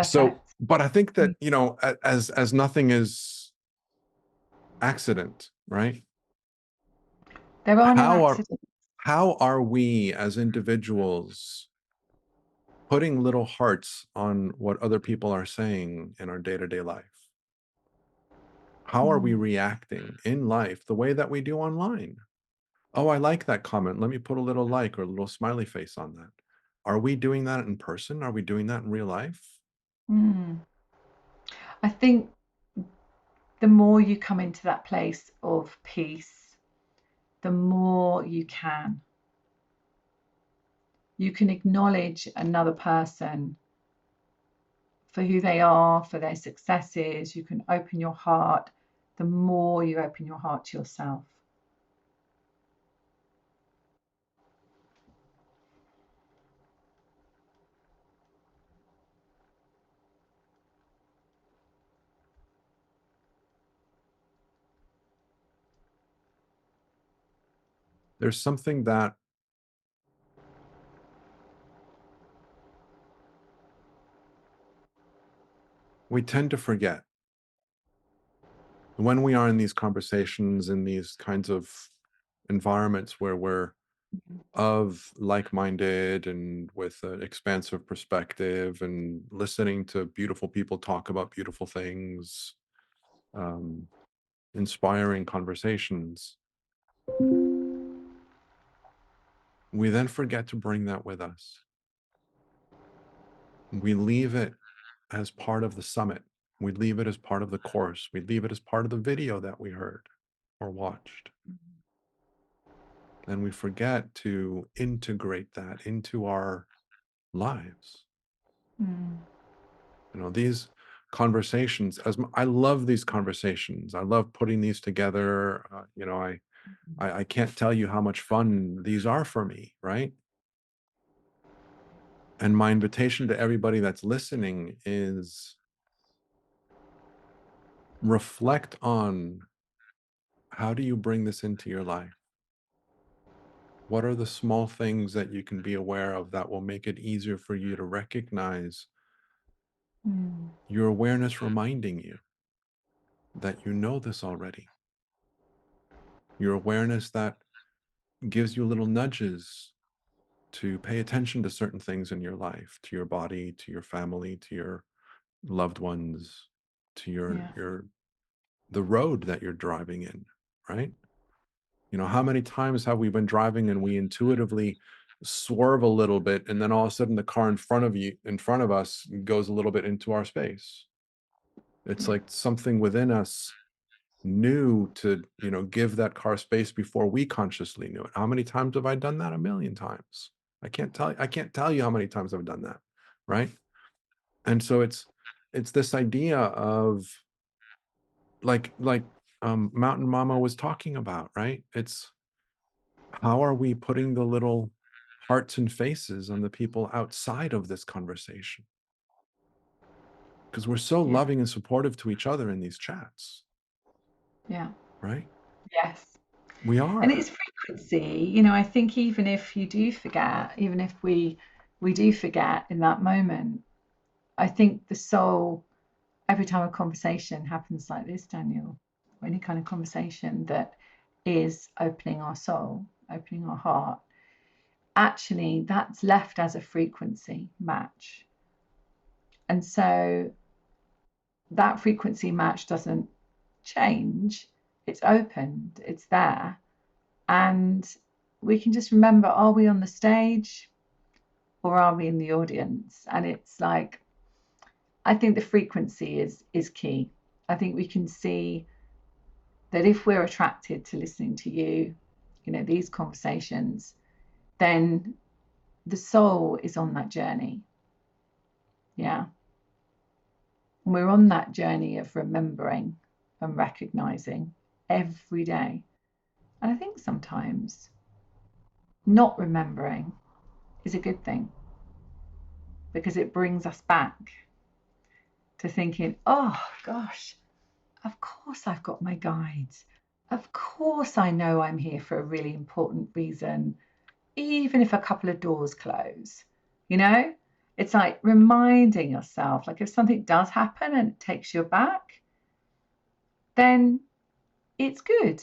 So, Perfect. but I think Mm. that, as nothing is accident, right? There are no How are accidents. how are we as individuals putting little hearts on what other people are saying in our day-to-day life? How are we Mm. reacting in life the way that we do online? Oh, I like that comment. Let me put a little like or a little smiley face on that. Are we doing that in person? Are we doing that in real life? Mm. I think the more you come into that place of peace, the more you can acknowledge another person for who they are, for their successes. You can open your heart. The more you open your heart to yourself. There's something that we tend to forget when we are in these conversations, in these kinds of environments where we're of like-minded and with an expansive perspective and listening to beautiful people talk about beautiful things, um, inspiring conversations, we then forget to bring that with us. We leave it as part of the summit. We leave it as part of the course. We leave it as part of the video that we heard or watched. And we forget to integrate that into our lives. Mm. These conversations, I love these conversations. I love putting these together. I can't tell you how much fun these are for me, right? And my invitation to everybody that's listening is reflect on, how do you bring this into your life? What are the small things that you can be aware of that will make it easier for you to recognize Mm. your awareness reminding you that you know this already? Your awareness that gives you little nudges to pay attention to certain things in your life, to your body, to your family, to your loved ones, to Yeah. the road that you're driving in, right? How many times have we been driving and we intuitively swerve a little bit, and then all of a sudden the car in front of us goes a little bit into our space? It's Yeah. like something within us knew to, give that car space before we consciously knew it. How many times have I done that? A million times. I can't tell you how many times I've done that, right? And so it's this idea of like Mountain Mama was talking about, right? It's how are we putting the little hearts and faces on the people outside of this conversation? Because we're so Yeah. loving and supportive to each other in these chats, Yeah. right? Yes. We And are. it's frequency. I think even if you do forget, even if we do forget in that moment, I think the soul, every time a conversation happens like this, Daniel, or any kind of conversation that is opening our soul, opening our heart, actually that's left as a frequency match. And so that frequency match doesn't change. It's opened, it's there. And we can just remember, are we on the stage or are we in the audience? And it's like, I think the frequency is key. I think we can see that if we're attracted to listening to you, these conversations, then the soul is on that journey. Yeah. And we're on that journey of remembering and recognizing every day. And I think sometimes not remembering is a good thing because it brings us back to thinking, oh gosh, of course I've got my guides. Of course I know I'm here for a really important reason, even if a couple of doors close. You know, it's like reminding yourself, like if something does happen and it takes you back, then it's good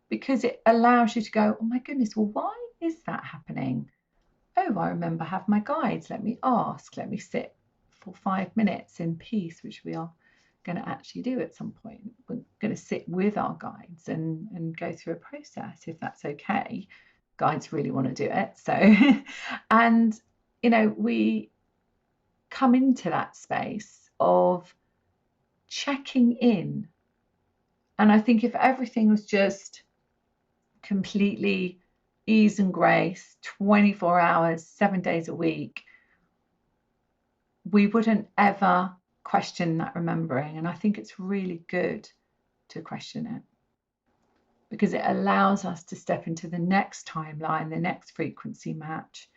because it allows you to go, oh my goodness, well, why is that happening? Oh, I remember I have my guides. Let me ask. Let me sit for 5 minutes in peace, which we are going to actually do at some point. We're going to sit with our guides and go through a process if that's okay. Guides really want to do it. So, and, we come into that space of checking in. And I think if everything was just completely ease and grace, 24 hours, 7 days a week, we wouldn't ever question that remembering. And I think it's really good to question it because it allows us to step into the next timeline, the next frequency match,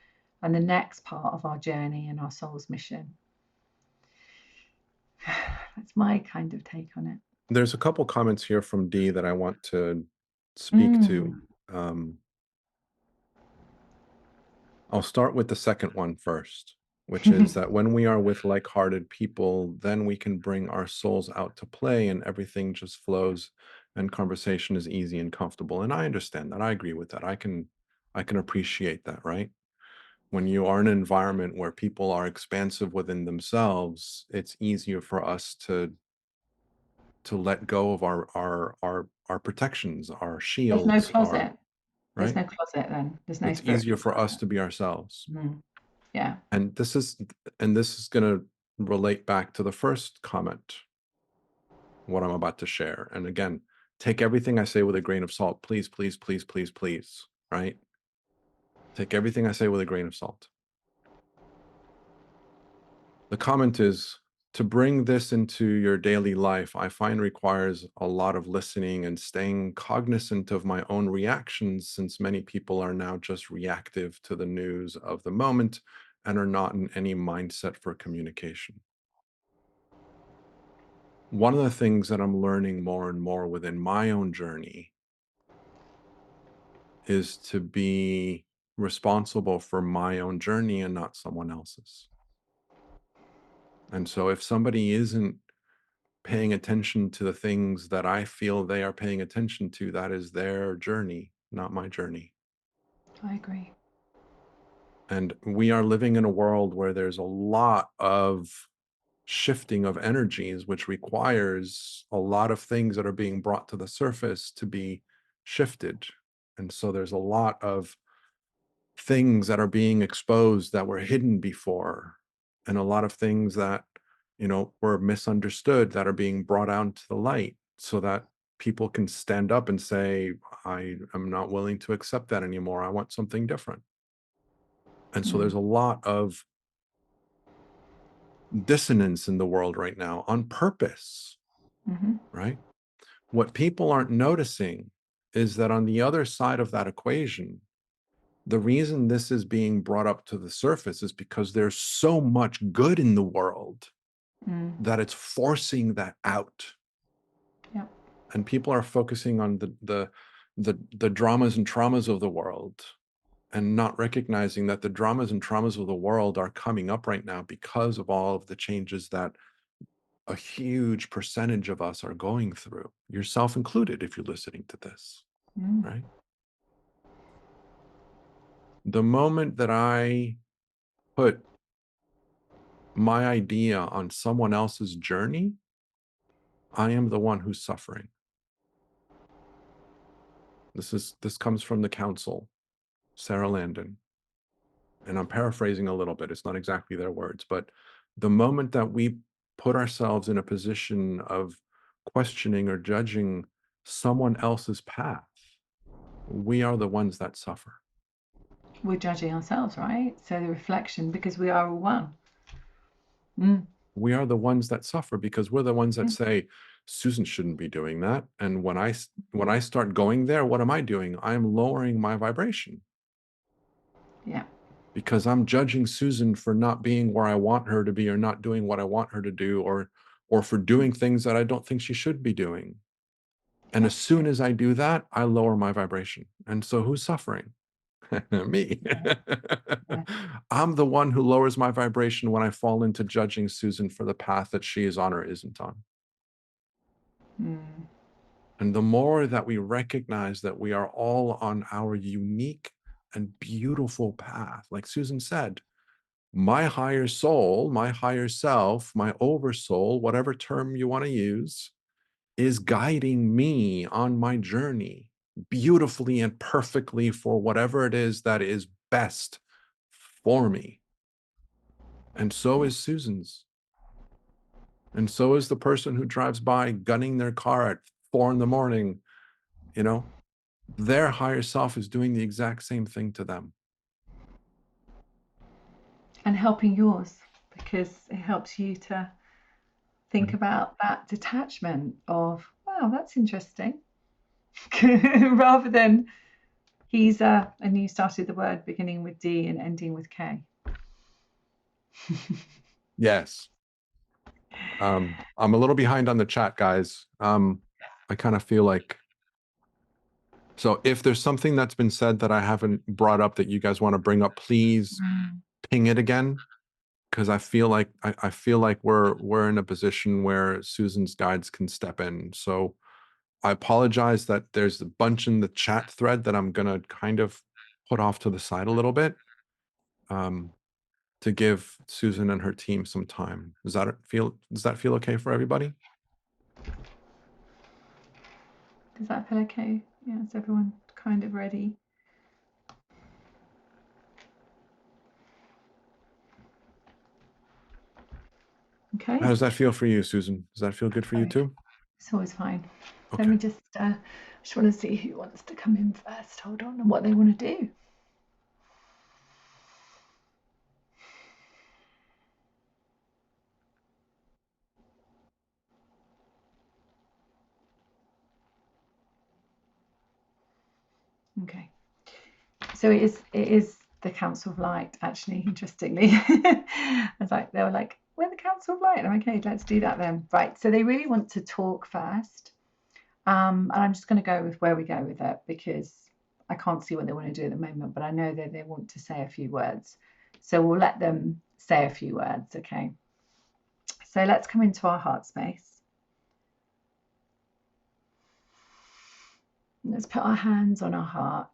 and the next part of our journey and our soul's mission. That's my kind of take on it. There's a couple comments here from D that I want to speak to. Mm. I'll start with the second one first, which is that when we are with like-hearted people, then we can bring our souls out to play and everything just flows and conversation is easy and comfortable. And I understand that. I agree with that. I can appreciate that, right? When you are in an environment where people are expansive within themselves, it's easier for us to let go of our protections, our There's no shields, closet. There's right? no closet then. There's no It's easier spiritual for us closet. to be ourselves. Yeah. And this is going to relate back to the first comment, what I'm about to share. And again, take everything I say with a grain of salt. Please, please, please, please, please, right? Take everything I say with a grain of salt. The comment is, to bring this into your daily life, I find requires a lot of listening and staying cognizant of my own reactions, since many people are now just reactive to the news of the moment and are not in any mindset for communication. One of the things that I'm learning more and more within my own journey is to be responsible for my own journey and not someone else's. And so if somebody isn't paying attention to the things that I feel they are paying attention to, that is their journey, not my journey. I agree. And we are living in a world where there's a lot of shifting of energies, which requires a lot of things that are being brought to the surface to be shifted. And so there's a lot of things that are being exposed that were hidden before, and a lot of things that, were misunderstood that are being brought out to the light. so that people can stand up and say, I am not willing to accept that anymore. I want something different. And so Mm. there's a lot of dissonance in the world right now on purpose, Hmm. right? What people aren't noticing is that on the other side of that equation, the reason this is being brought up to the surface is because there's so much good in the world Mm. that it's forcing that out. Yeah. And people are focusing on the dramas and traumas of the world and not recognizing that the dramas and traumas of the world are coming up right now because of all of the changes that a huge percentage of us are going through, yourself included, if you're listening to this, Mm. right? The moment that I put my idea on someone else's journey, I am the one who's suffering. This comes from the council, Sarah Landon. And I'm paraphrasing a little bit. It's not exactly their words, but the moment that we put ourselves in a position of questioning or judging someone else's path, we are the ones that suffer. We're judging ourselves, right? So the reflection, because we are all one. Mm. We are the ones that suffer because we're the ones that Yeah. say, Susan shouldn't be doing that. And when I start going there, what am I doing? I'm lowering my vibration Yeah. because I'm judging Susan for not being where I want her to be, or not doing what I want her to do, or for doing things that I don't think she should be doing. And Yeah. as soon as I do that, I lower my vibration. And so who's suffering? Me. Yeah. I'm the one who lowers my vibration when I fall into judging Susan for the path that she is on or isn't on. Mm. And the more that we recognize that we are all on our unique and beautiful path, like Susan said, my higher soul, my higher self, my oversoul, whatever term you want to use, is guiding me on my journey beautifully and perfectly for whatever it is that is best for me. And so is Susan's. And so is the person who drives by gunning their car at 4 a.m. You know, their higher self is doing the exact same thing to them. And helping yours, because it helps you to think Right? about that detachment of, wow, that's interesting. Rather than he's and you started the word beginning with D and ending with K. Yes. I'm a little behind on the chat, guys. I kind of feel like, so if there's something that's been said that I haven't brought up that you guys want to bring up, please ping it again, because I feel like I feel like we're in a position where Susan's guides can step in. So I apologize that there's a bunch in the chat thread that I'm gonna kind of put off to the side a little bit, to give Susan and her team some time. Does that feel okay for everybody? Does that feel okay? Yeah, is everyone kind of ready? Okay. How does that feel for you, Susan? Does that feel good for you too? It's always fine. Let Okay. me just want to see who wants to come in first. Hold on, and what they want to do. Okay. So it is the Council of Light, actually, interestingly. I was like, they were like, we're the Council of Light. And I'm okay, let's do that then. Right. So they really want to talk first. And I'm just going to go with where we go with it, because I can't see what they want to do at the moment, but I know that they want to say a few words. So we'll let them say a few words, okay? So let's come into our heart space. Let's put our hands on our heart.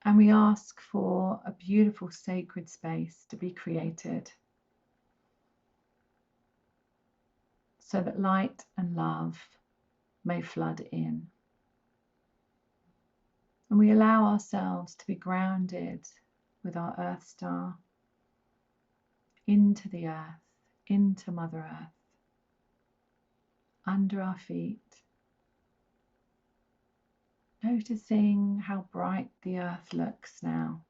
And we ask for a beautiful sacred space to be created so that light and love may flood in. And we allow ourselves to be grounded with our Earth Star into the earth, into Mother Earth, under our feet, noticing how bright the earth looks now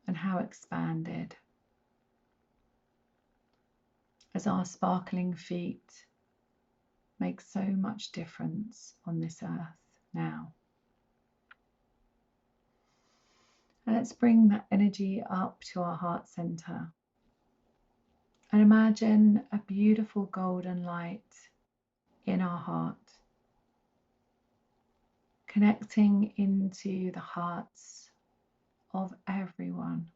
and how expanded as our sparkling feet make so much difference on this earth now. And let's bring that energy up to our heart center and imagine a beautiful golden light in our heart, connecting into the hearts of everyone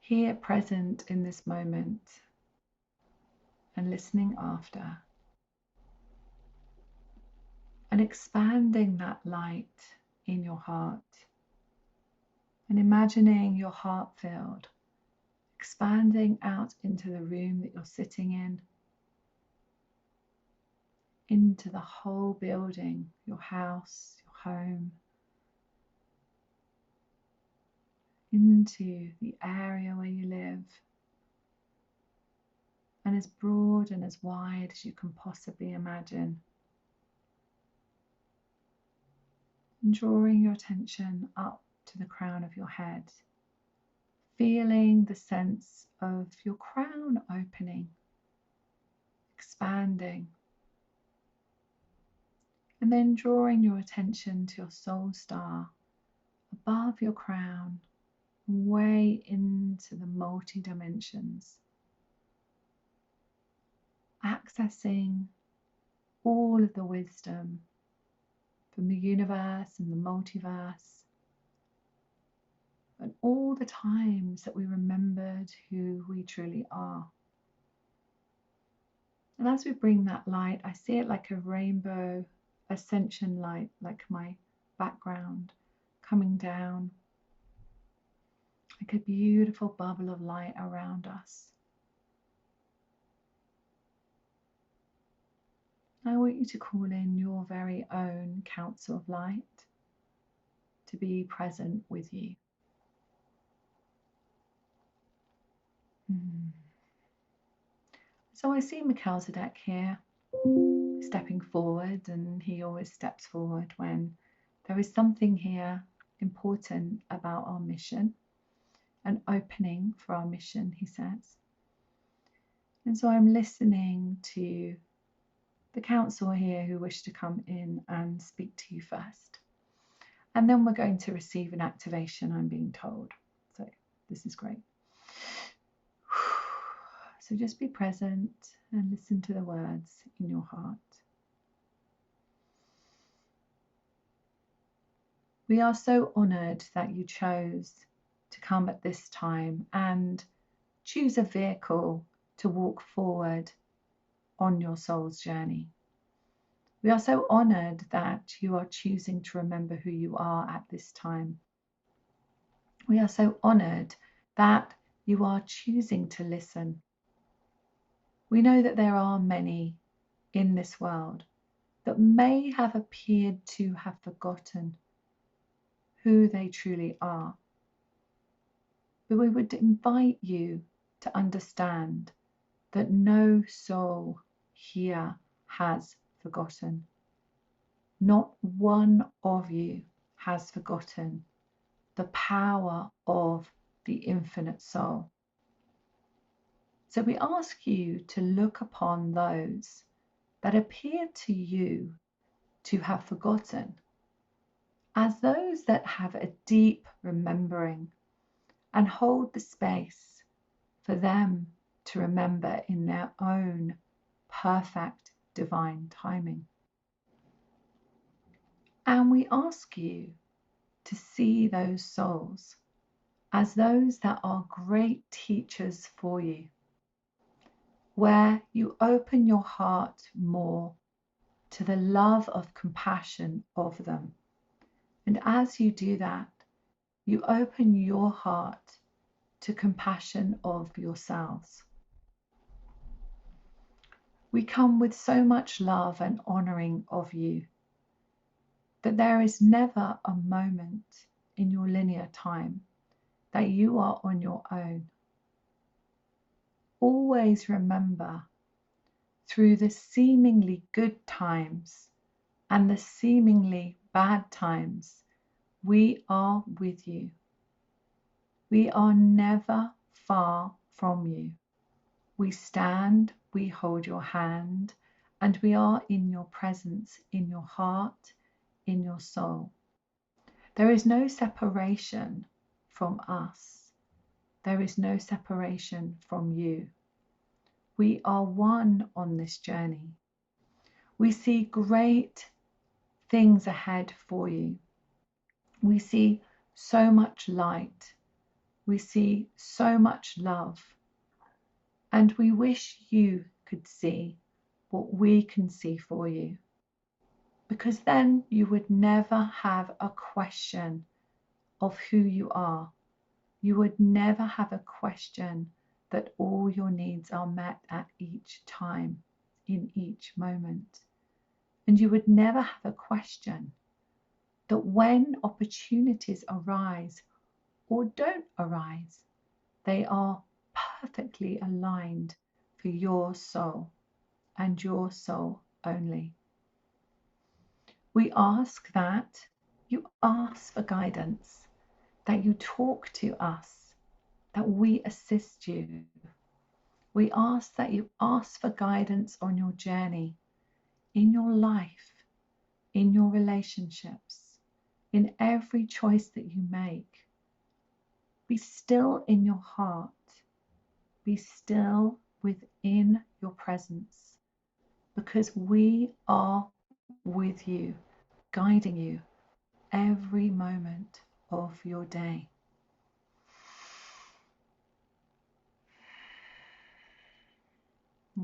here present in this moment and listening after, and expanding that light in your heart and imagining your heart filled, expanding out into the room that you're sitting in, into the whole building, your house, your home, into the area where you live, and as broad and as wide as you can possibly imagine. And drawing your attention up to the crown of your head, feeling the sense of your crown opening, expanding, and then drawing your attention to your soul star above your crown, way into the multi-dimensions, accessing all of the wisdom from the universe and the multiverse, and all the times that we remembered who we truly are. And as we bring that light, I see it like a rainbow ascension light, like my background coming down, like a beautiful bubble of light around us. I want you to call in your very own council of light to be present with you. So I see Melchizedek here stepping forward, and he always steps forward when there is something here important about our mission, an opening for our mission, he says. And so I'm listening to the council here who wish to come in and speak to you first. And then we're going to receive an activation, I'm being told. So this is great. So just be present and listen to the words in your heart. We are so honoured that you chose to come at this time and choose a vehicle to walk forward on your soul's journey. We are so honoured that you are choosing to remember who you are at this time. We are so honoured that you are choosing to listen. We know that there are many in this world that may have appeared to have forgotten who they truly are. But we would invite you to understand that no soul here has forgotten. Not one of you has forgotten the power of the infinite soul. So we ask you to look upon those that appear to you to have forgotten as those that have a deep remembering, and hold the space for them to remember in their own perfect divine timing. And we ask you to see those souls as those that are great teachers for you, where you open your heart more to the love of compassion of them. And as you do that, you open your heart to compassion of yourselves. We come with so much love and honouring of you that there is never a moment in your linear time that you are on your own. always remember, through the seemingly good times and the seemingly bad times, we are with you. We are never far from you. We stand, we hold your hand, and we are in your presence, in your heart, in your soul. There is no separation from us. There is no separation from you. We are one on this journey. We see great things ahead for you. We see so much light. We see so much love. And we wish you could see what we can see for you. Because then you would never have a question of who you are. You would never have a question that all your needs are met at each time, in each moment. And you would never have a question that when opportunities arise or don't arise, they are perfectly aligned for your soul and your soul only. We ask that you ask for guidance, that you talk to us, that we assist you. We ask that you ask for guidance on your journey, in your life, in your relationships, in every choice that you make. Be still in your heart. Be still within your presence, because we are with you, guiding you every moment of your day.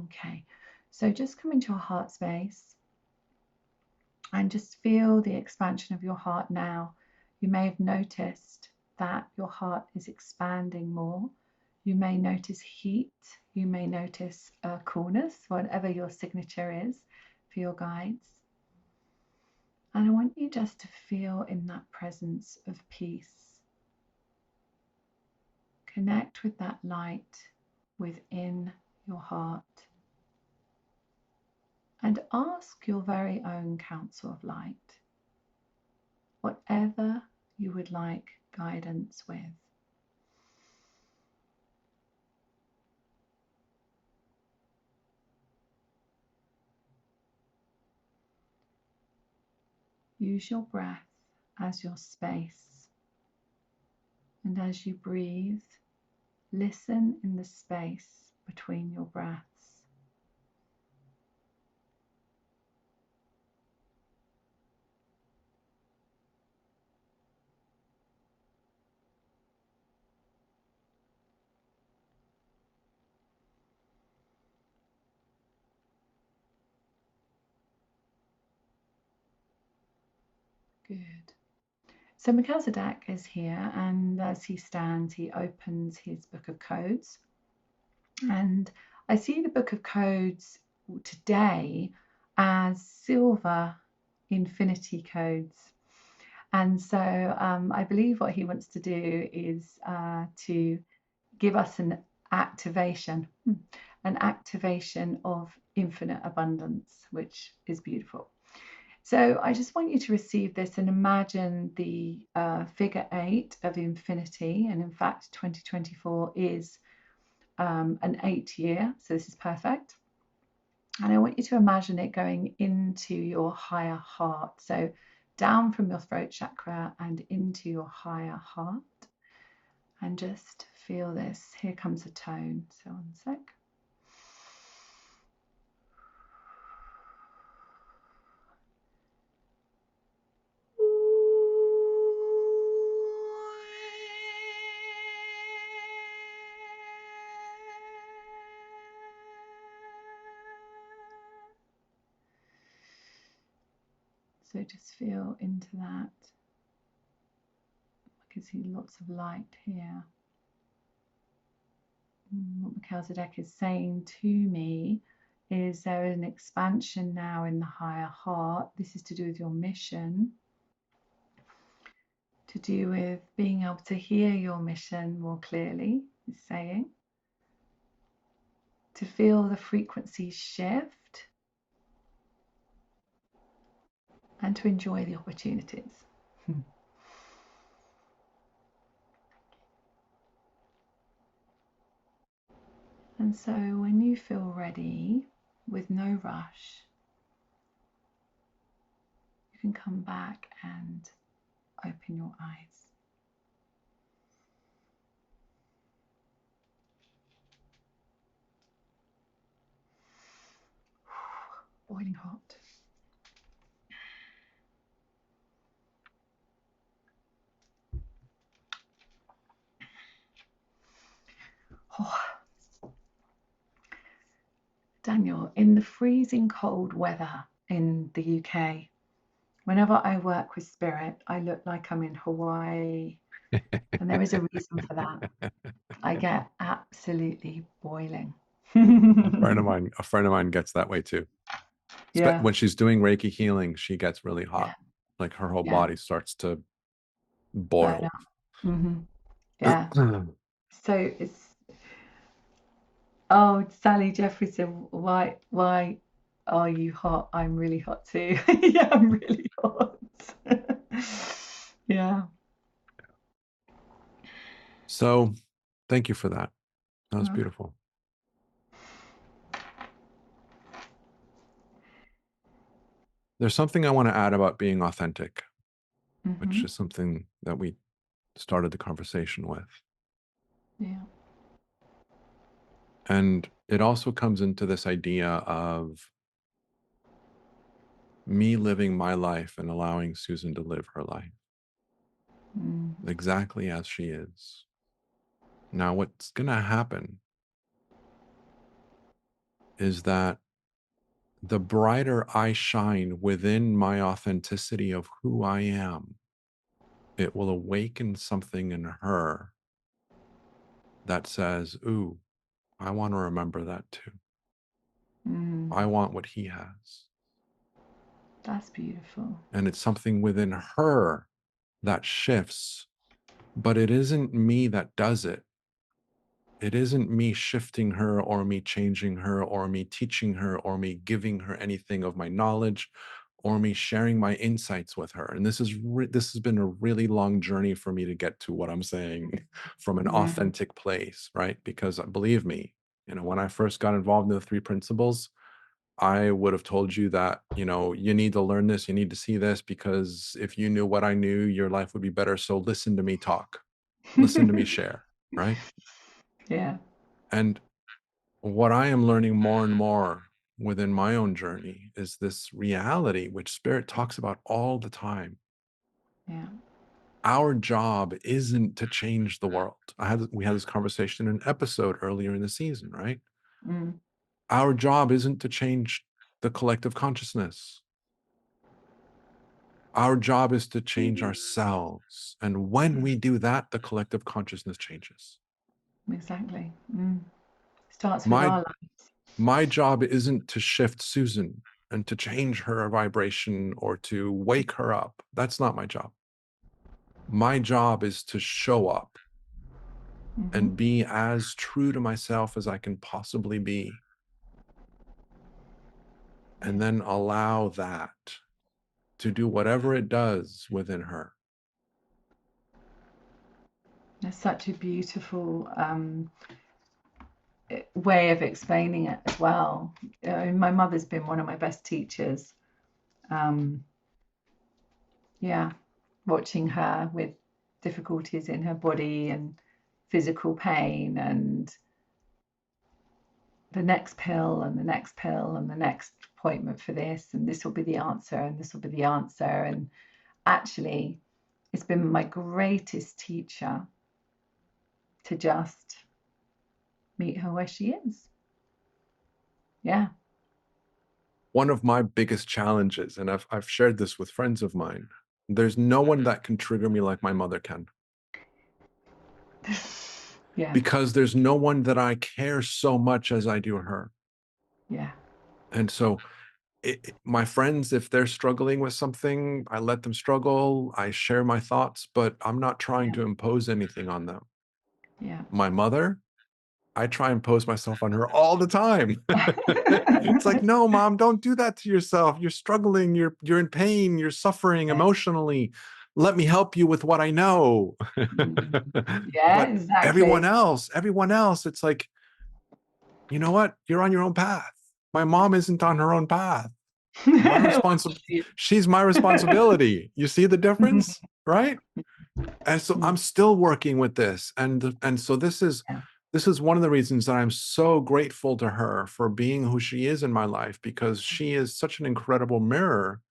Okay, so just come into your heart space and just feel the expansion of your heart now. You may have noticed that your heart is expanding more. You may notice heat. You may notice coolness, whatever your signature is for your guides. And I want you just to feel in that presence of peace. Connect with that light within your heart. And ask your very own council of light, whatever you would like guidance with. Use your breath as your space. And as you breathe, listen in the space between your breaths. Good. So Melchizedek is here, and as he stands, he opens his book of codes. And I see the book of codes today as silver infinity codes. And so I believe what he wants to do is to give us an activation of infinite abundance, which is beautiful. So I just want you to receive this and imagine the figure 8 of infinity. And in fact, 2024 is an 8 year, so this is perfect. And I want you to imagine it going into your higher heart. So down from your throat chakra and into your higher heart. And just feel this. Here comes a tone. So 1 sec. So just feel into that. I can see lots of light here. What Melchizedek is saying to me is there is an expansion now in the higher heart. This is to do with your mission, to do with being able to hear your mission more clearly, he's saying. to feel the frequency shift and to enjoy the opportunities. And so when you feel ready, with no rush, you can come back and open your eyes. Boiling hot. Oh. Daniel, in the freezing cold weather in the UK, whenever I work with spirit, I look like I'm in Hawaii. And there is a reason for that. I get absolutely boiling. A friend of mine gets that way too. Yeah, When she's doing Reiki healing, she gets really hot. yeah, Like her whole yeah. body starts to Burn boil. up. Yeah. So it's, oh, Sally Jeffrey said, why are you hot? I'm really hot too. Yeah, I'm really hot. Yeah. So thank you for that. That was Oh. beautiful. There's something I want to add about being authentic, which is something that we started the conversation with. Yeah. And it also comes into this idea of me living my life and allowing Susan to live her life exactly as she is. Now, what's going to happen is that the brighter I shine within my authenticity of who I am, it will awaken something in her that says, ooh, I want to remember that too. I want what he has. That's beautiful. And it's something within her that shifts, but it isn't me that does it. It isn't me shifting her or me changing her or me teaching her or me giving her anything of my knowledge or me sharing my insights with her. And this has been a really long journey for me to get to what I'm saying from an authentic place, right? Because believe me, when I first got involved in the 3 principles, I would have told you that, you need to learn this, you need to see this, because if you knew what I knew, your life would be better. So listen to me talk, listen to me share, right? Yeah. And what I am learning more and more within my own journey is this reality, which Spirit talks about all the time. Yeah. Our job isn't to change the world. We had this conversation in an episode earlier in the season, right? Our job isn't to change the collective consciousness. Our job is to change ourselves. And when we do that, the collective consciousness changes. Exactly. Starts with My our lives. My job isn't to shift Susan and to change her vibration or to wake her up. That's not my job. My job is to show up and be as true to myself as I can possibly be. And then allow that to do whatever it does within her. That's such a beautiful way of explaining it as well. My mother's been one of my best teachers. Yeah, watching her with difficulties in her body and physical pain and the next pill and the next pill and the next appointment for this, and this will be the answer and this will be the answer. And actually, it's been my greatest teacher to just meet her where she is. Yeah. One of my biggest challenges, and I've shared this with friends of mine, there's no one that can trigger me like my mother can. Yeah. Because there's no one that I care so much as I do her. Yeah. And so my friends, if they're struggling with something, I let them struggle. I share my thoughts, but I'm not trying to impose anything on them. Yeah. My mother, I try and pose myself on her all the time. It's like, no, mom, don't do that to yourself. You're struggling. You're in pain. You're suffering Yeah. emotionally. Let me help you with what I know. Mm. Yeah, But exactly. everyone else, it's like, you know what? You're on your own path. My mom isn't on her own path. My responsibility. She's my responsibility. You see the difference, right? And so I'm still working with this, and so Yeah. this is one of the reasons that I'm so grateful to her for being who she is in my life, because she is such an incredible mirror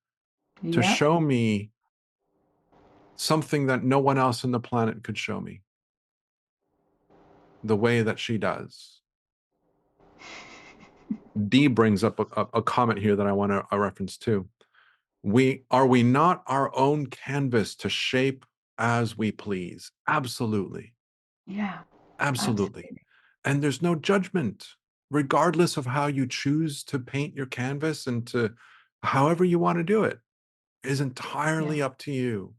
to Yeah. show me something that no one else on the planet could show me the way that she does. D brings up a comment here that I want to reference too. We not our own canvas to shape as we please? Absolutely. Yeah. Absolutely. Absolutely. And there's no judgment, regardless of how you choose to paint your canvas, and to however you want to do it is Yeah. entirely up to you.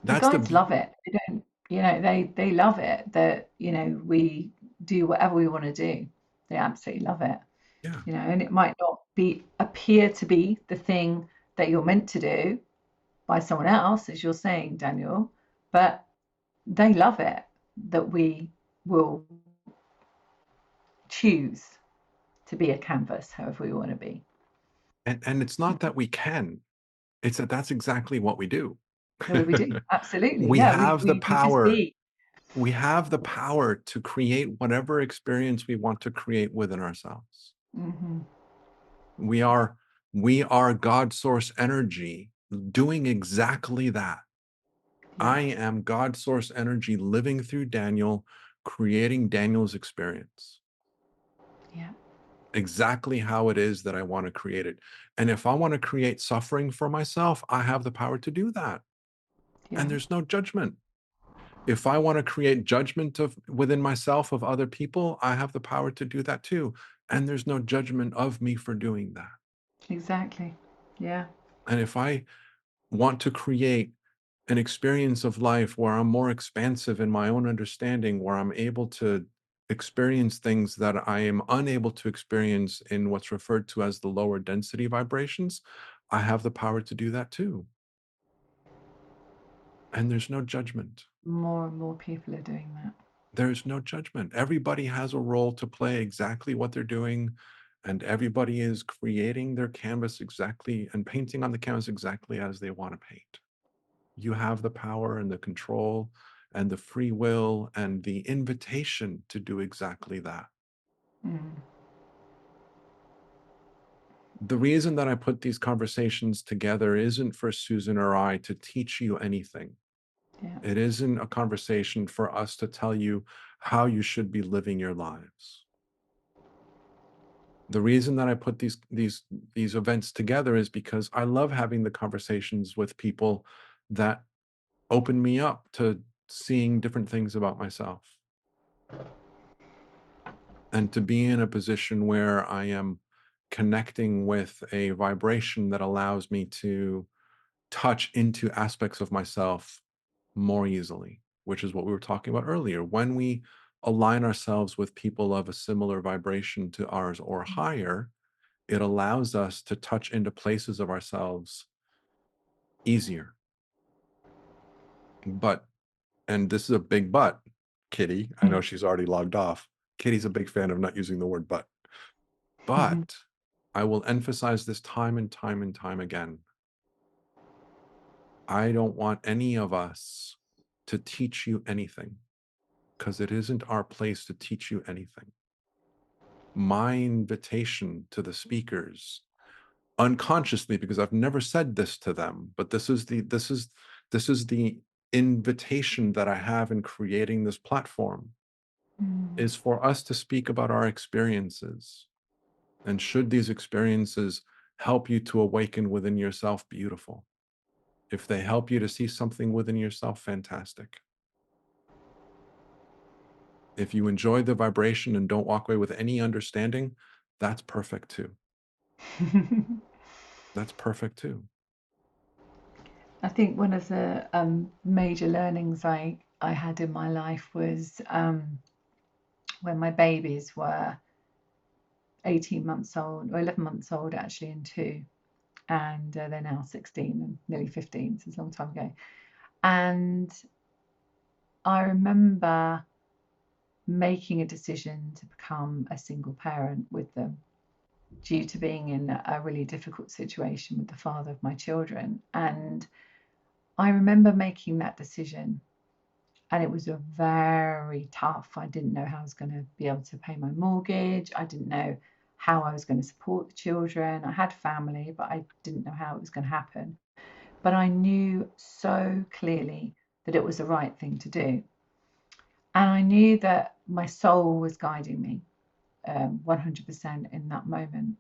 The That's guides the love it. They don't, they love it that, we do whatever we want to do. They absolutely love it. yeah. And it might not appear to be the thing that you're meant to do by someone else, as you're saying, Daniel, but they love it that we will choose to be a canvas, however we want to be. And it's not that we can, it's that that's exactly what we do. So we do. Absolutely. We Yeah, have the we just power. be. We have the power to create whatever experience we want to create within ourselves. Hmm. We are we are God source energy doing exactly that. Yeah. I am God source energy living through Daniel, creating Daniel's experience Yeah. exactly how it is that I want to create it. And if I want to create suffering for myself, I have the power to do that. Yeah. And there's no judgment. If I want to create judgment of within myself of other people, I have the power to do that too. And there's no judgment of me for doing that. Exactly. Yeah. And if I want to create an experience of life where I'm more expansive in my own understanding, where I'm able to experience things that I am unable to experience in what's referred to as the lower density vibrations, I have the power to do that too. And there's no judgment. More and more people are doing that. There's no judgment. Everybody has a role to play exactly what they're doing, and everybody is creating their canvas exactly and painting on the canvas exactly as they want to paint. You have the power and the control and the free will and the invitation to do exactly that. Mm. The reason that I put these conversations together isn't for Susan or I to teach you anything. Yeah. It isn't a conversation for us to tell you how you should be living your lives. The reason that I put these events together is because I love having the conversations with people that open me up to seeing different things about myself, and to be in a position where I am connecting with a vibration that allows me to touch into aspects of myself more easily, which is what we were talking about earlier. When we align ourselves with people of a similar vibration to ours or higher, it allows us to touch into places of ourselves easier. But, and this is a big but, Kitty, I know she's already logged off. Kitty's a big fan of not using the word but I will emphasize this time and time and time again. I don't want any of us to teach you anything, because it isn't our place to teach you anything. My invitation to the speakers, unconsciously, because I've never said this to them, but this is the invitation that I have in creating this platform, Mm. is for us to speak about our experiences. And should these experiences help you to awaken within yourself, beautiful. If they help you to see something within yourself, fantastic. If you enjoy the vibration and don't walk away with any understanding, that's perfect too. That's perfect too. I think one of the major learnings I had in my life was when my babies were 18 months old, or 11 months old actually, and 2. And they're now 16 and nearly 15, so it's a long time ago. And I remember making a decision to become a single parent with them due to being in a really difficult situation with the father of my children. And I remember making that decision, and it was a very tough. I didn't know how I was going to be able to pay my mortgage. I didn't know how I was going to support the children. I had family, but I didn't know how it was going to happen. But I knew so clearly that it was the right thing to do. And I knew that my soul was guiding me 100% in that moment.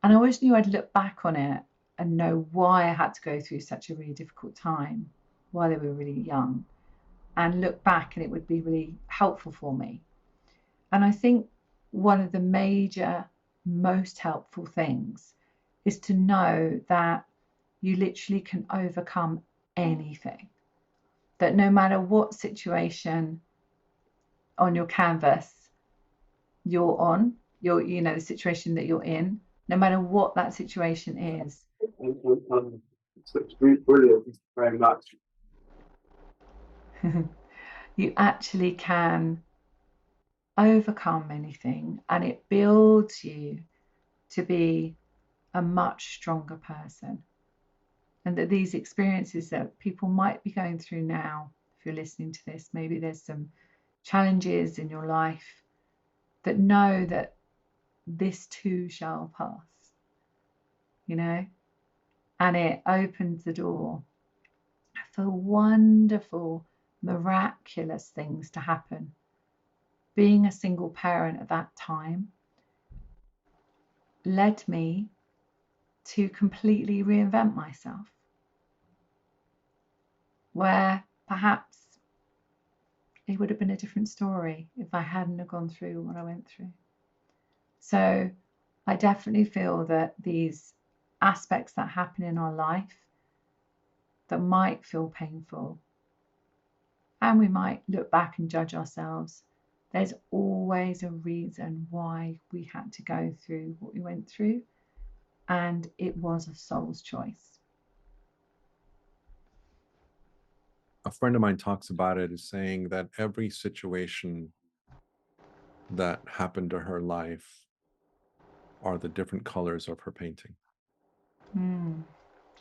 And I always knew I'd look back on it and know why I had to go through such a really difficult time while they were really young, and look back, and it would be really helpful for me. And I think one of the major, most helpful things is to know that you literally can overcome anything. That no matter what situation on your canvas you're on, the situation that you're in, no matter what that situation is. It's brilliant. Thank you very much. You actually can overcome anything, and it builds you to be a much stronger person. And that these experiences that people might be going through now, if you're listening to this, maybe there's some challenges in your life, that know that this too shall pass, and it opens the door for wonderful, miraculous things to happen. Being a single parent at that time led me to completely reinvent myself, where perhaps it would have been a different story if I hadn't have gone through what I went through. So I definitely feel that these aspects that happen in our life that might feel painful, and we might look back and judge ourselves, there's always a reason why we had to go through what we went through, and it was a soul's choice. A friend of mine talks about it as saying that every situation that happened to her life are the different colors of her painting.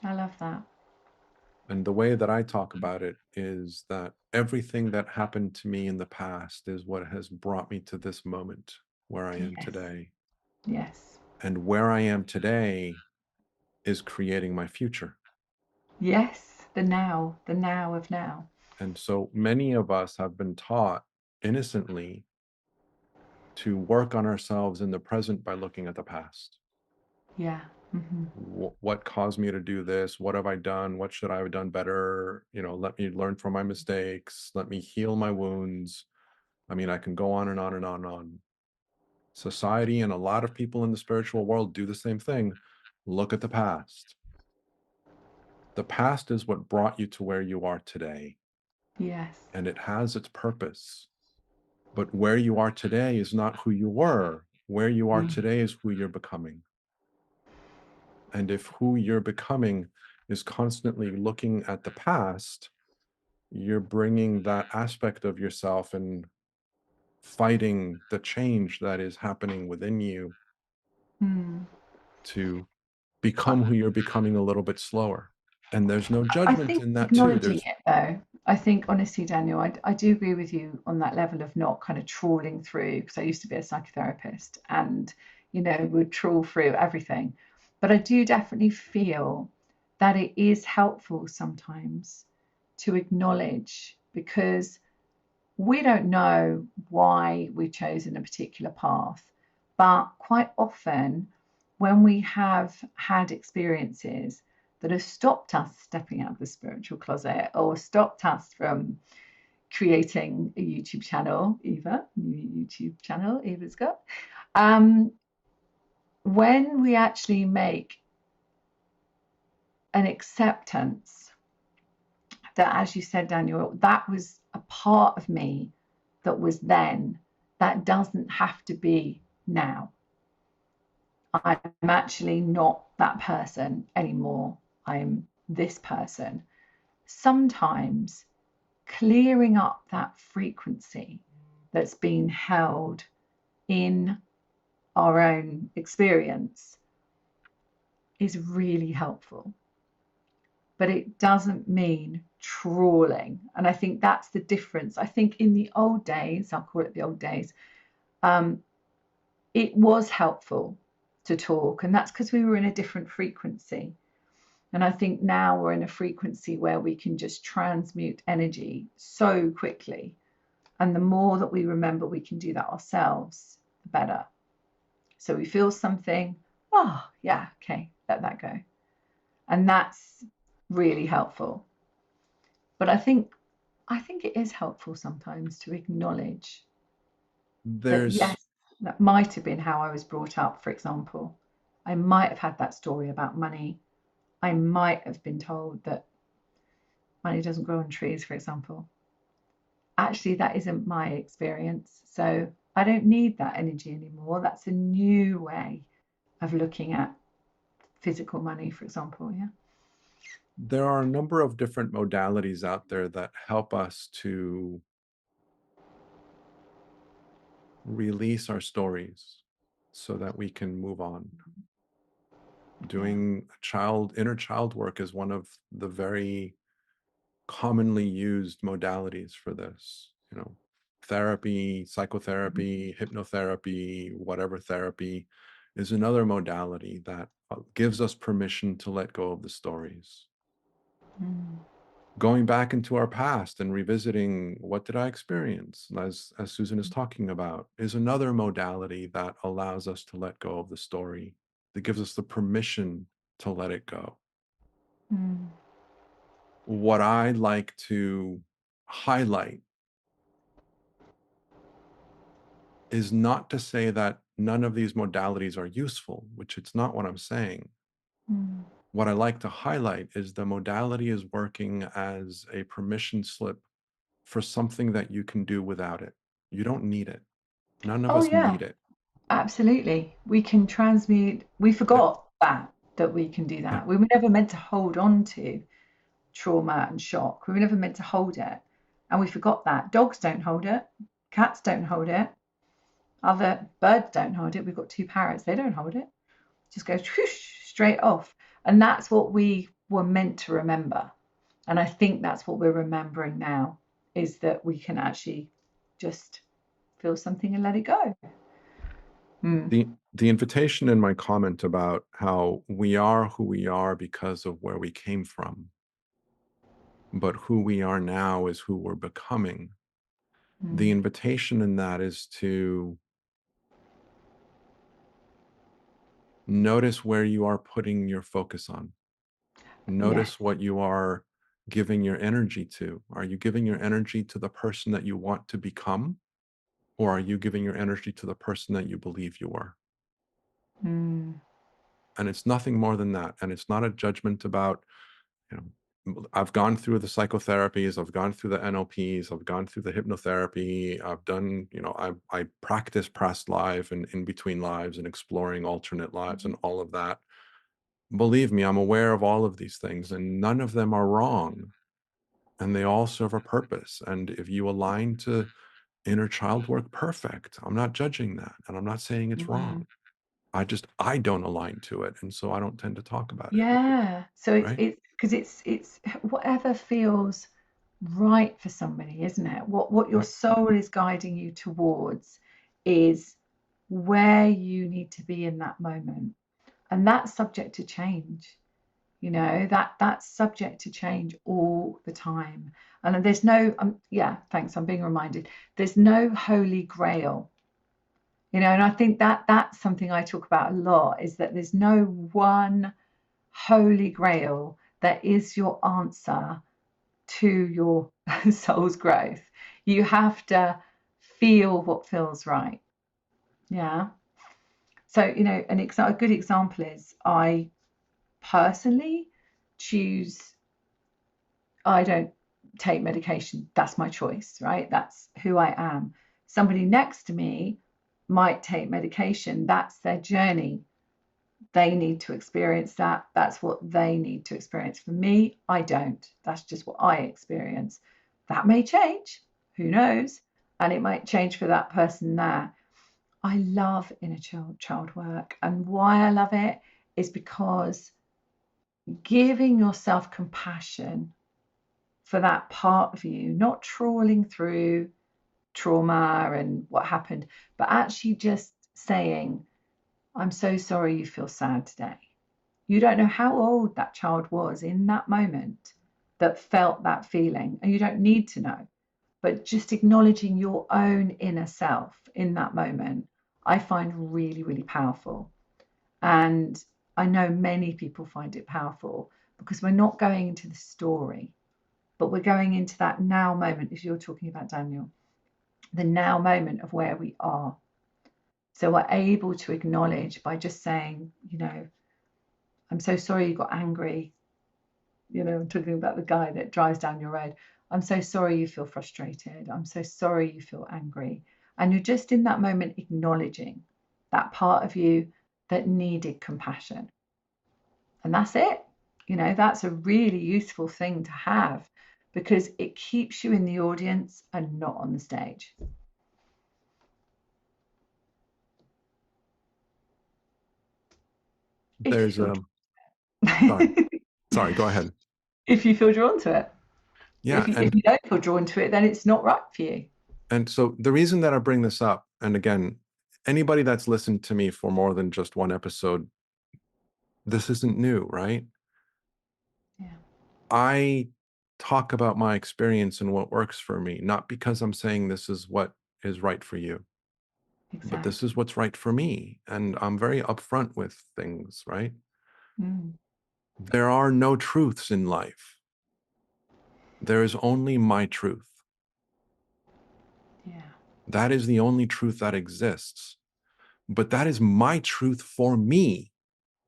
I love that. And the way that I talk about it is that everything that happened to me in the past is what has brought me to this moment where I am today. Yes. And where I am today is creating my future. Yes, the now of now. And so many of us have been taught innocently to work on ourselves in the present by looking at the past. Yeah. Mm-hmm. What caused me to do this? What have I done? What should I have done better? Let me learn from my mistakes. Let me heal my wounds. I mean, I can go on and on and on and on. Society and a lot of people in the spiritual world do the same thing. Look at the past. The past is what brought you to where you are today. Yes. And it has its purpose. But where you are today is not who you were. Where you are today is who you're becoming. And if who you're becoming is constantly looking at the past, you're bringing that aspect of yourself and fighting the change that is happening within you to become who you're becoming a little bit slower. And there's no I judgment think in that too. acknowledging it though, I think honestly, Daniel, I do agree with you on that level of not kind of trawling through, because I used to be a psychotherapist and, would trawl through everything. But I do definitely feel that it is helpful sometimes to acknowledge, because we don't know why we've chosen a particular path. But quite often, when we have had experiences that have stopped us stepping out of the spiritual closet, or stopped us from creating a YouTube channel, new YouTube channel, Eva's got, when we actually make an acceptance that, as you said, Daniel, that was a part of me that was then, that doesn't have to be now. I'm actually not that person anymore. I'm this person. Sometimes clearing up that frequency that's been held in our own experience is really helpful. But it doesn't mean trawling. And I think that's the difference. I think in the old days, I'll call it the old days, it was helpful to talk. And that's because we were in a different frequency. And I think now we're in a frequency where we can just transmute energy so quickly. And the more that we remember we can do that ourselves, the better. So we feel something, oh, yeah, okay, let that go. And that's really helpful. But I think it is helpful sometimes to acknowledge that, yes, that might have been how I was brought up, for example. I might have had that story about money. I might have been told that money doesn't grow on trees, for example. Actually, that isn't my experience. So I don't need that energy anymore. That's a new way of looking at physical money, for example. Yeah. There are a number of different modalities out there that help us to release our stories so that we can move on. Doing inner child work is one of the very commonly used modalities for this. Therapy, psychotherapy, hypnotherapy, whatever therapy is another modality that gives us permission to let go of the stories. Going back into our past and revisiting what did I experience, as Susan is talking about, is another modality that allows us to let go of the story, that gives us the permission to let it go. What I like to highlight is not to say that none of these modalities are useful, which it's not what I'm saying. What I like to highlight is the modality is working as a permission slip for something that you can do without it. You don't need it. None of us need it. Absolutely. We can transmute. We forgot that we can do that. Yeah. We were never meant to hold on to trauma and shock. We were never meant to hold it. And we forgot that. Dogs don't hold it. Cats don't hold it. Other birds don't hold it. We've got 2 parrots. They don't hold it. It just goes whoosh, straight off. And that's what we were meant to remember. And I think that's what we're remembering now, is that we can actually just feel something and let it go. The invitation in my comment about how we are who we are because of where we came from, but who we are now is who we're becoming. The invitation in that is to notice where you are putting your focus on. Notice what you are giving your energy to. Are you giving your energy to the person that you want to become? Or are you giving your energy to the person that you believe you are? And it's nothing more than that. And it's not a judgment about, I've gone through the psychotherapies, I've gone through the NLPs, I've gone through the hypnotherapy, I've done, I practice past life and in between lives and exploring alternate lives and all of that. Believe me, I'm aware of all of these things and none of them are wrong. And they all serve a purpose. And if you align to inner child work, perfect. I'm not judging that. And I'm not saying it's wrong. I don't align to it. And so I don't tend to talk about it. Yeah. So it's Right? because it's whatever feels right for somebody, isn't it? What your soul is guiding you towards is where you need to be in that moment. And that's subject to change. That's subject to change all the time. And there's no thanks, I'm being reminded. There's no holy grail. And I think that's something I talk about a lot, is that there's no one holy grail that is your answer to your soul's growth. You have to feel what feels right. Yeah. So, a good example is I personally I don't take medication. That's my choice, right? That's who I am. Somebody next to me might take medication. That's their journey. They need to experience that. That's what they need to experience. For me, I don't. That's just what I experience. That may change. Who knows? And it might change for that person there. I love inner child work. And why I love it is because giving yourself compassion for that part of you, not trawling through trauma and what happened, but actually just saying, I'm so sorry you feel sad today. You don't know how old that child was in that moment that felt that feeling, and you don't need to know, but just acknowledging your own inner self in that moment, I find really, really powerful. And I know many people find it powerful because we're not going into the story, but we're going into that now moment, as you're talking about, Daniel, the now moment of where we are. So we're able to acknowledge by just saying, I'm so sorry you got angry. I'm talking about the guy that drives down your road. I'm so sorry you feel frustrated. I'm so sorry you feel angry. And you're just in that moment acknowledging that part of you that needed compassion. And that's it. That's a really useful thing to have because it keeps you in the audience and not on the stage. There's sorry, go ahead. If you feel drawn to it. Yeah. If you don't feel drawn to it, then it's not right for you. And so the reason that I bring this up, and again, anybody that's listened to me for more than just one episode, this isn't new, right? Yeah. I talk about my experience and what works for me, not because I'm saying this is what is right for you, but this is what's right for me. And I'm very upfront with things, right? Mm. There are no truths in life. There is only my truth. Yeah. That is the only truth that exists. But that is my truth for me.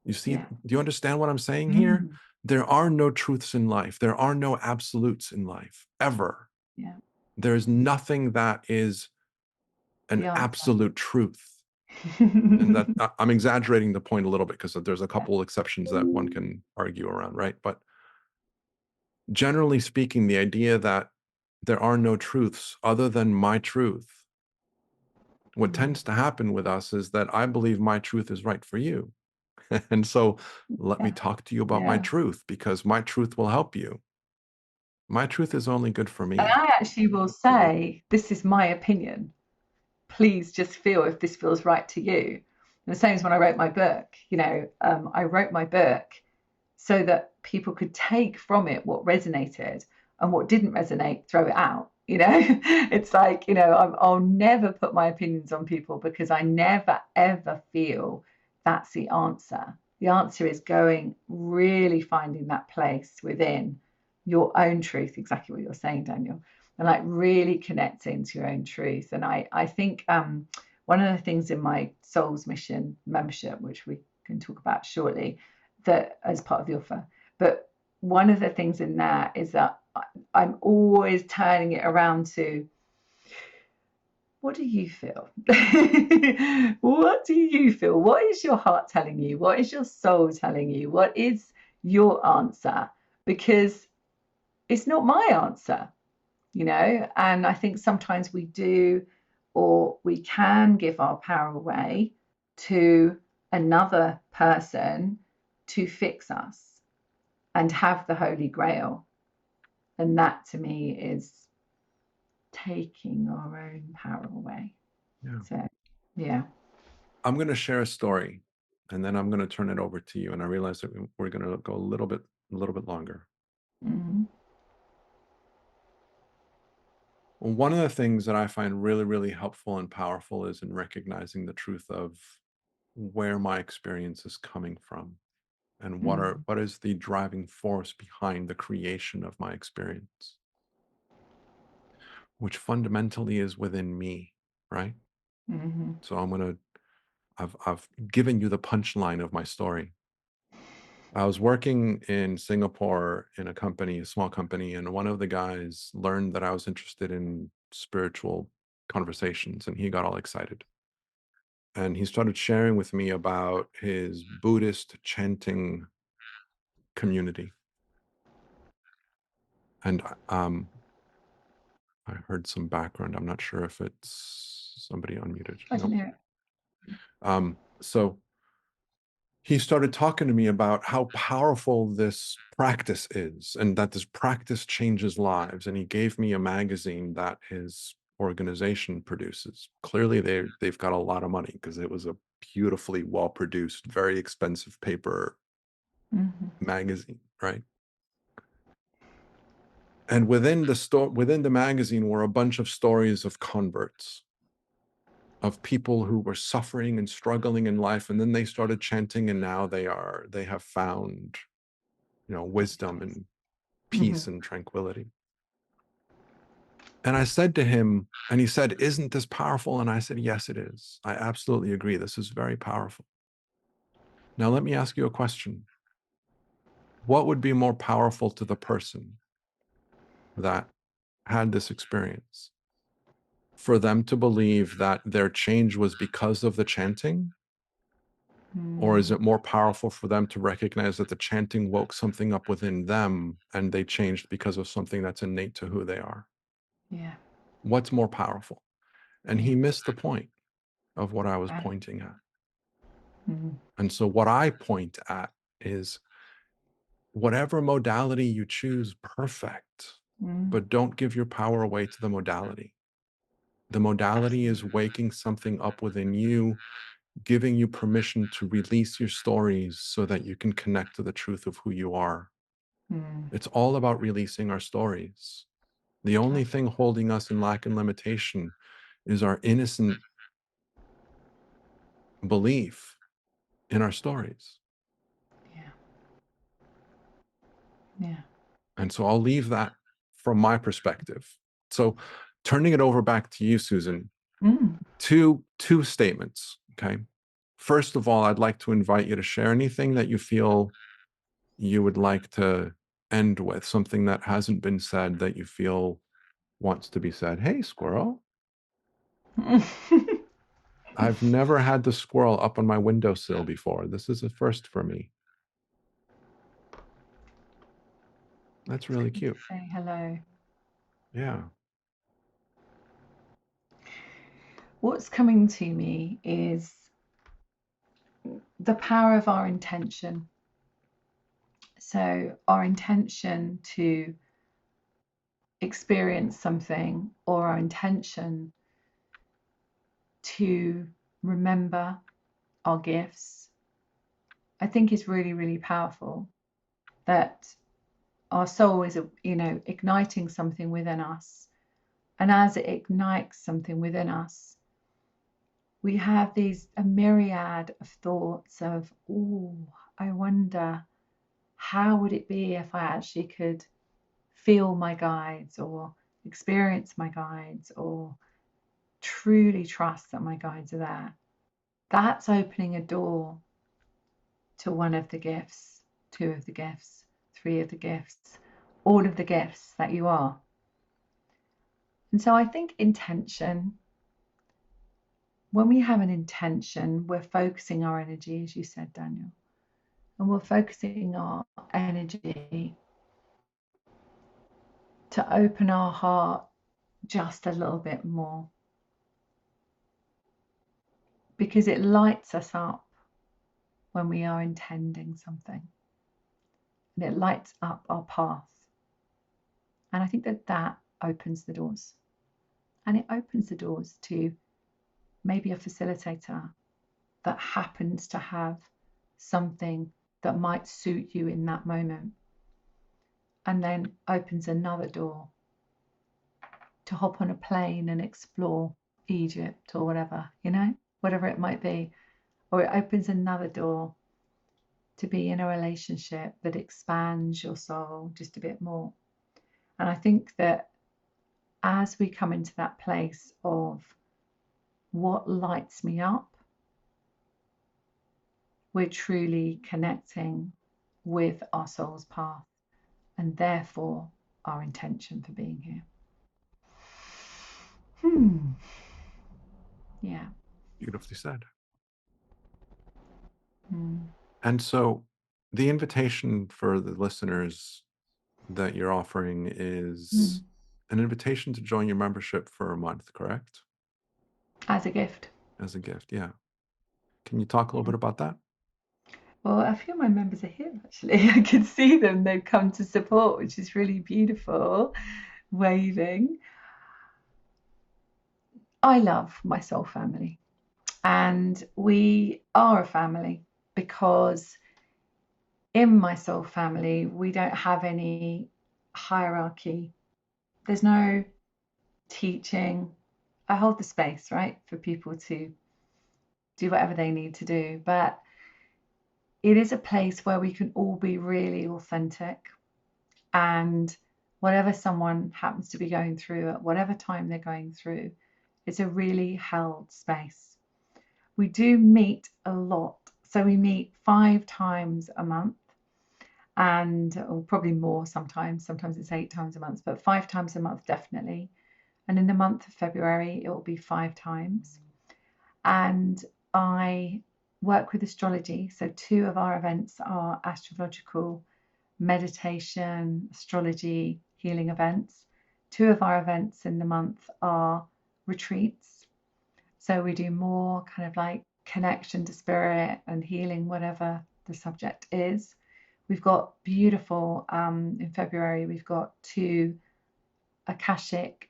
You see, Yeah. do you understand what I'm saying here? There are no truths in life. There are no absolutes in life, ever. Yeah. There's nothing that is an absolute truth. And that I'm exaggerating the point a little bit because there's a couple exceptions that one can argue around, right? But generally speaking, the idea that there are no truths other than my truth, what tends to happen with us is that I believe my truth is right for you. And so let me talk to you about my truth because my truth will help you. My truth is only good for me. And I actually will say, this is my opinion. Please just feel if this feels right to you. And the same as when I wrote my book, I wrote my book so that people could take from it what resonated and what didn't resonate, throw it out. It's like, I'll never put my opinions on people because I never, ever feel that's the answer. The answer is really finding that place within your own truth, exactly what you're saying, Daniel, and like really connecting to your own truth. And I think one of the things in my Soul's Mission membership, which we can talk about shortly, that as part of the offer, but one of the things in there is that I'm always turning it around to, what do you feel? What do you feel? What is your heart telling you? What is your soul telling you? What is your answer? Because it's not my answer, and I think sometimes we do, or we can give our power away to another person to fix us and have the Holy Grail. And that to me is taking our own power away. Yeah. So, yeah. I'm going to share a story and then I'm going to turn it over to you. And I realize that we're going to go a little bit longer. Mm-hmm. One of the things that I find really, really helpful and powerful is in recognizing the truth of where my experience is coming from and what is the driving force behind the creation of my experience, which fundamentally is within me, right? Mm-hmm. So I've given you the punchline of my story. I was working in Singapore in a company, a small company, and one of the guys learned that I was interested in spiritual conversations, and he got all excited. And he started sharing with me about his Buddhist chanting community. And I heard some background. I'm not sure if it's somebody unmuted. I don't Nope. know. So he started talking to me about how powerful this practice is, and that this practice changes lives. And he gave me a magazine that his organization produces. Clearly, they've got a lot of money, because it was a beautifully well-produced, very expensive paper magazine, right? And within the magazine were a bunch of stories of converts, of people who were suffering and struggling in life, and then they started chanting, and now they have found, wisdom and peace and tranquility. And I said to him, and he said, "Isn't this powerful?" And I said, "Yes, it is. I absolutely agree. This is very powerful." Now, let me ask you a question. What would be more powerful to the person that had this experience? For them to believe that their change was because of the chanting? Or is it more powerful for them to recognize that the chanting woke something up within them and they changed because of something that's innate to who they are? Yeah. What's more powerful? And he missed the point of what I was Right. pointing at. And so what I point at is, whatever modality you choose, perfect, but don't give your power away to the modality. The modality is waking something up within you, giving you permission to release your stories so that you can connect to the truth of who you are. It's all about releasing our stories. The only thing holding us in lack and limitation is our innocent belief in our stories. Yeah. Yeah. And so I'll leave that from my perspective. So turning it over back to you, Susan, two statements, okay? First of all, I'd like to invite you to share anything that you feel you would like to end with, something that hasn't been said that you feel wants to be said. Hey, squirrel. I've never had the squirrel up on my windowsill before. This is a first for me. That's really cute. Say hello. Yeah. What's coming to me is the power of our intention. So our intention to experience something, or our intention to remember our gifts, I think is really, really powerful. That our soul is, igniting something within us. And as it ignites something within us, we have a myriad of thoughts of, oh, I wonder, how would it be if I actually could feel my guides, or experience my guides, or truly trust that my guides are there? That's opening a door to one of the gifts, two of the gifts, three of the gifts, all of the gifts that you are. And so I think intention, when we have an intention, we're focusing our energy, as you said, Daniel, and we're focusing our energy to open our heart just a little bit more, because it lights us up when we are intending something, and it lights up our path. And I think that opens the doors, and it opens the doors to maybe a facilitator that happens to have something that might suit you in that moment, and then opens another door to hop on a plane and explore Egypt or whatever, whatever it might be. Or it opens another door to be in a relationship that expands your soul just a bit more. And I think that as we come into that place of what lights me up, we're truly connecting with our soul's path, and therefore our intention for being here. Yeah. Beautifully said. Mm. And so the invitation for the listeners that you're offering is Mm. an invitation to join your membership for a month, correct? As a gift. As a gift, yeah. Can you talk a little bit about that? Well, a few of my members are here actually. I can see them. They've come to support, which is really beautiful. Waving. I love my soul family, and we are a family because in my soul family, we don't have any hierarchy. There's no teaching. I hold the space, right, for people to do whatever they need to do. But it is a place where we can all be really authentic. And whatever someone happens to be going through at whatever time they're going through, it's a really held space. We do meet a lot. So we meet 5 times a month, and or probably more sometimes. Sometimes it's 8 times a month, but 5 times a month definitely. And in the month of February, it will be 5 times. And I work with astrology. So 2 of our events are astrological, meditation, astrology, healing events. 2 of our events in the month are retreats. So we do more kind of like connection to spirit and healing, whatever the subject is. We've got beautiful, in February, we've got 2 Akashic,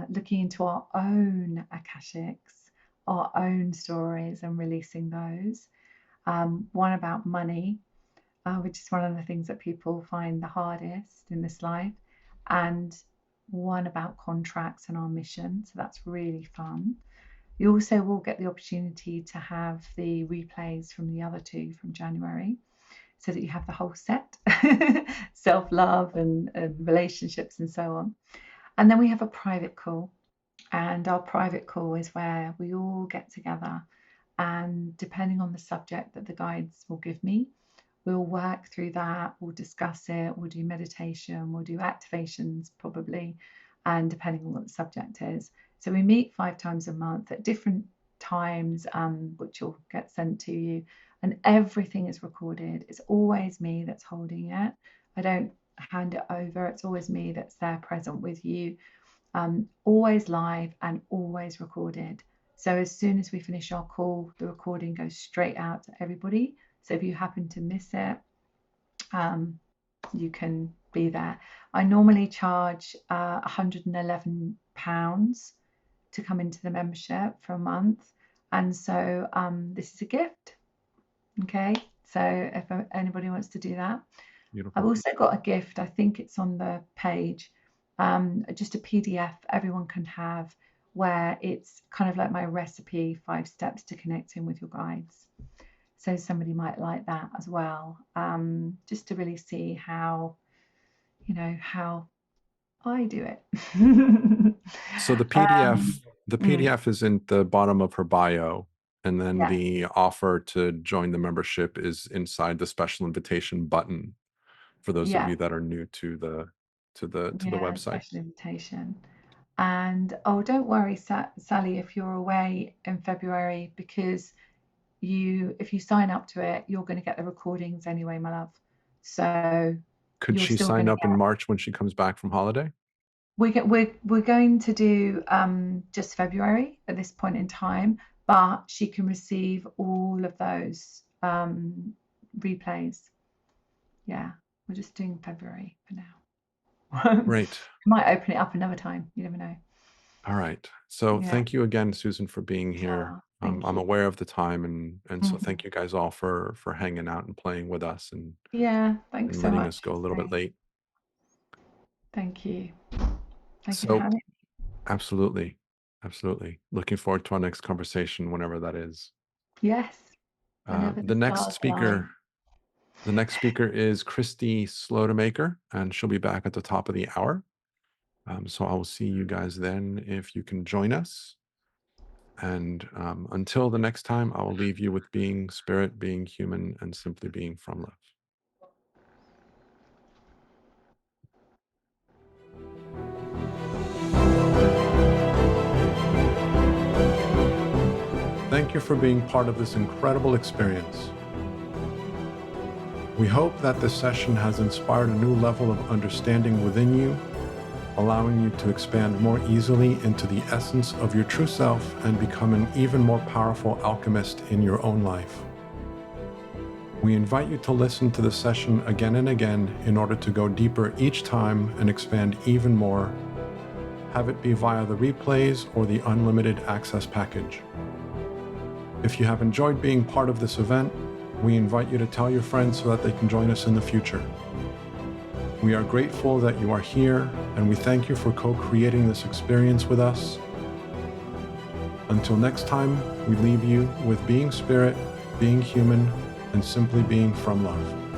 looking into our own Akashics, our own stories and releasing those. One about money, which is one of the things that people find the hardest in this life, and one about contracts and our mission. So that's really fun. You also will get the opportunity to have the replays from the other 2 from January, so that you have the whole set, self-love and relationships and so on. And then we have a private call, and our private call is where we all get together, and depending on the subject that the guides will give me, we'll work through that, we'll discuss it, we'll do meditation, we'll do activations probably, and depending on what the subject is. So we meet 5 times a month at different times, which will get sent to you, and everything is recorded. It's always me that's holding it. I don't hand it over. It's always me that's there present with you, always live and always recorded. So as soon as we finish our call, the recording goes straight out to everybody. So if you happen to miss it, you can be there. I normally charge £111 to come into the membership for a month. And so this is a gift. Okay, so if anybody wants to do that. Beautiful. I've also got a gift, I think it's on the page, just a PDF everyone can have, where it's kind of like my recipe, 5 steps to connecting with your guides. So somebody might like that as well, just to really see how, how I do it. So the PDF is in the bottom of her bio, and then Yeah. the offer to join the membership is inside the special invitation button for those of Yeah. you that are new to the website. Special invitation. And don't worry, Sally, if you're away in February, because if you sign up to it, you're going to get the recordings anyway, my love. So could you're she still sign gonna up in March when she comes back from holiday? We're going to do just February at this point in time, but she can receive all of those replays. Yeah, we're just doing February for now. Great. Might open it up another time. You never know. All right. So Yeah. thank you again, Susan, for being here. Thank I'm you. aware of the time, and so Mhm. thank you guys all for hanging out and playing with us and Yeah, thanks so letting much. us go a little bit late. Thank you. Thank you So for having me. absolutely. Looking forward to our next conversation, whenever that is. Yes. Whenever The next speaker is Christy Slotemaker, and she'll be back at the top of the hour. So I will see you guys then if you can join us. And until the next time, I will leave you with being spirit, being human, and simply being from love. Thank you for being part of this incredible experience. We hope that this session has inspired a new level of understanding within you, allowing you to expand more easily into the essence of your true self and become an even more powerful alchemist in your own life. We invite you to listen to the session again and again in order to go deeper each time and expand even more, have it be via the replays or the unlimited access package. If you have enjoyed being part of this event, we invite you to tell your friends so that they can join us in the future. We are grateful that you are here, and we thank you for co-creating this experience with us. Until next time, we leave you with being spirit, being human, and simply being from love.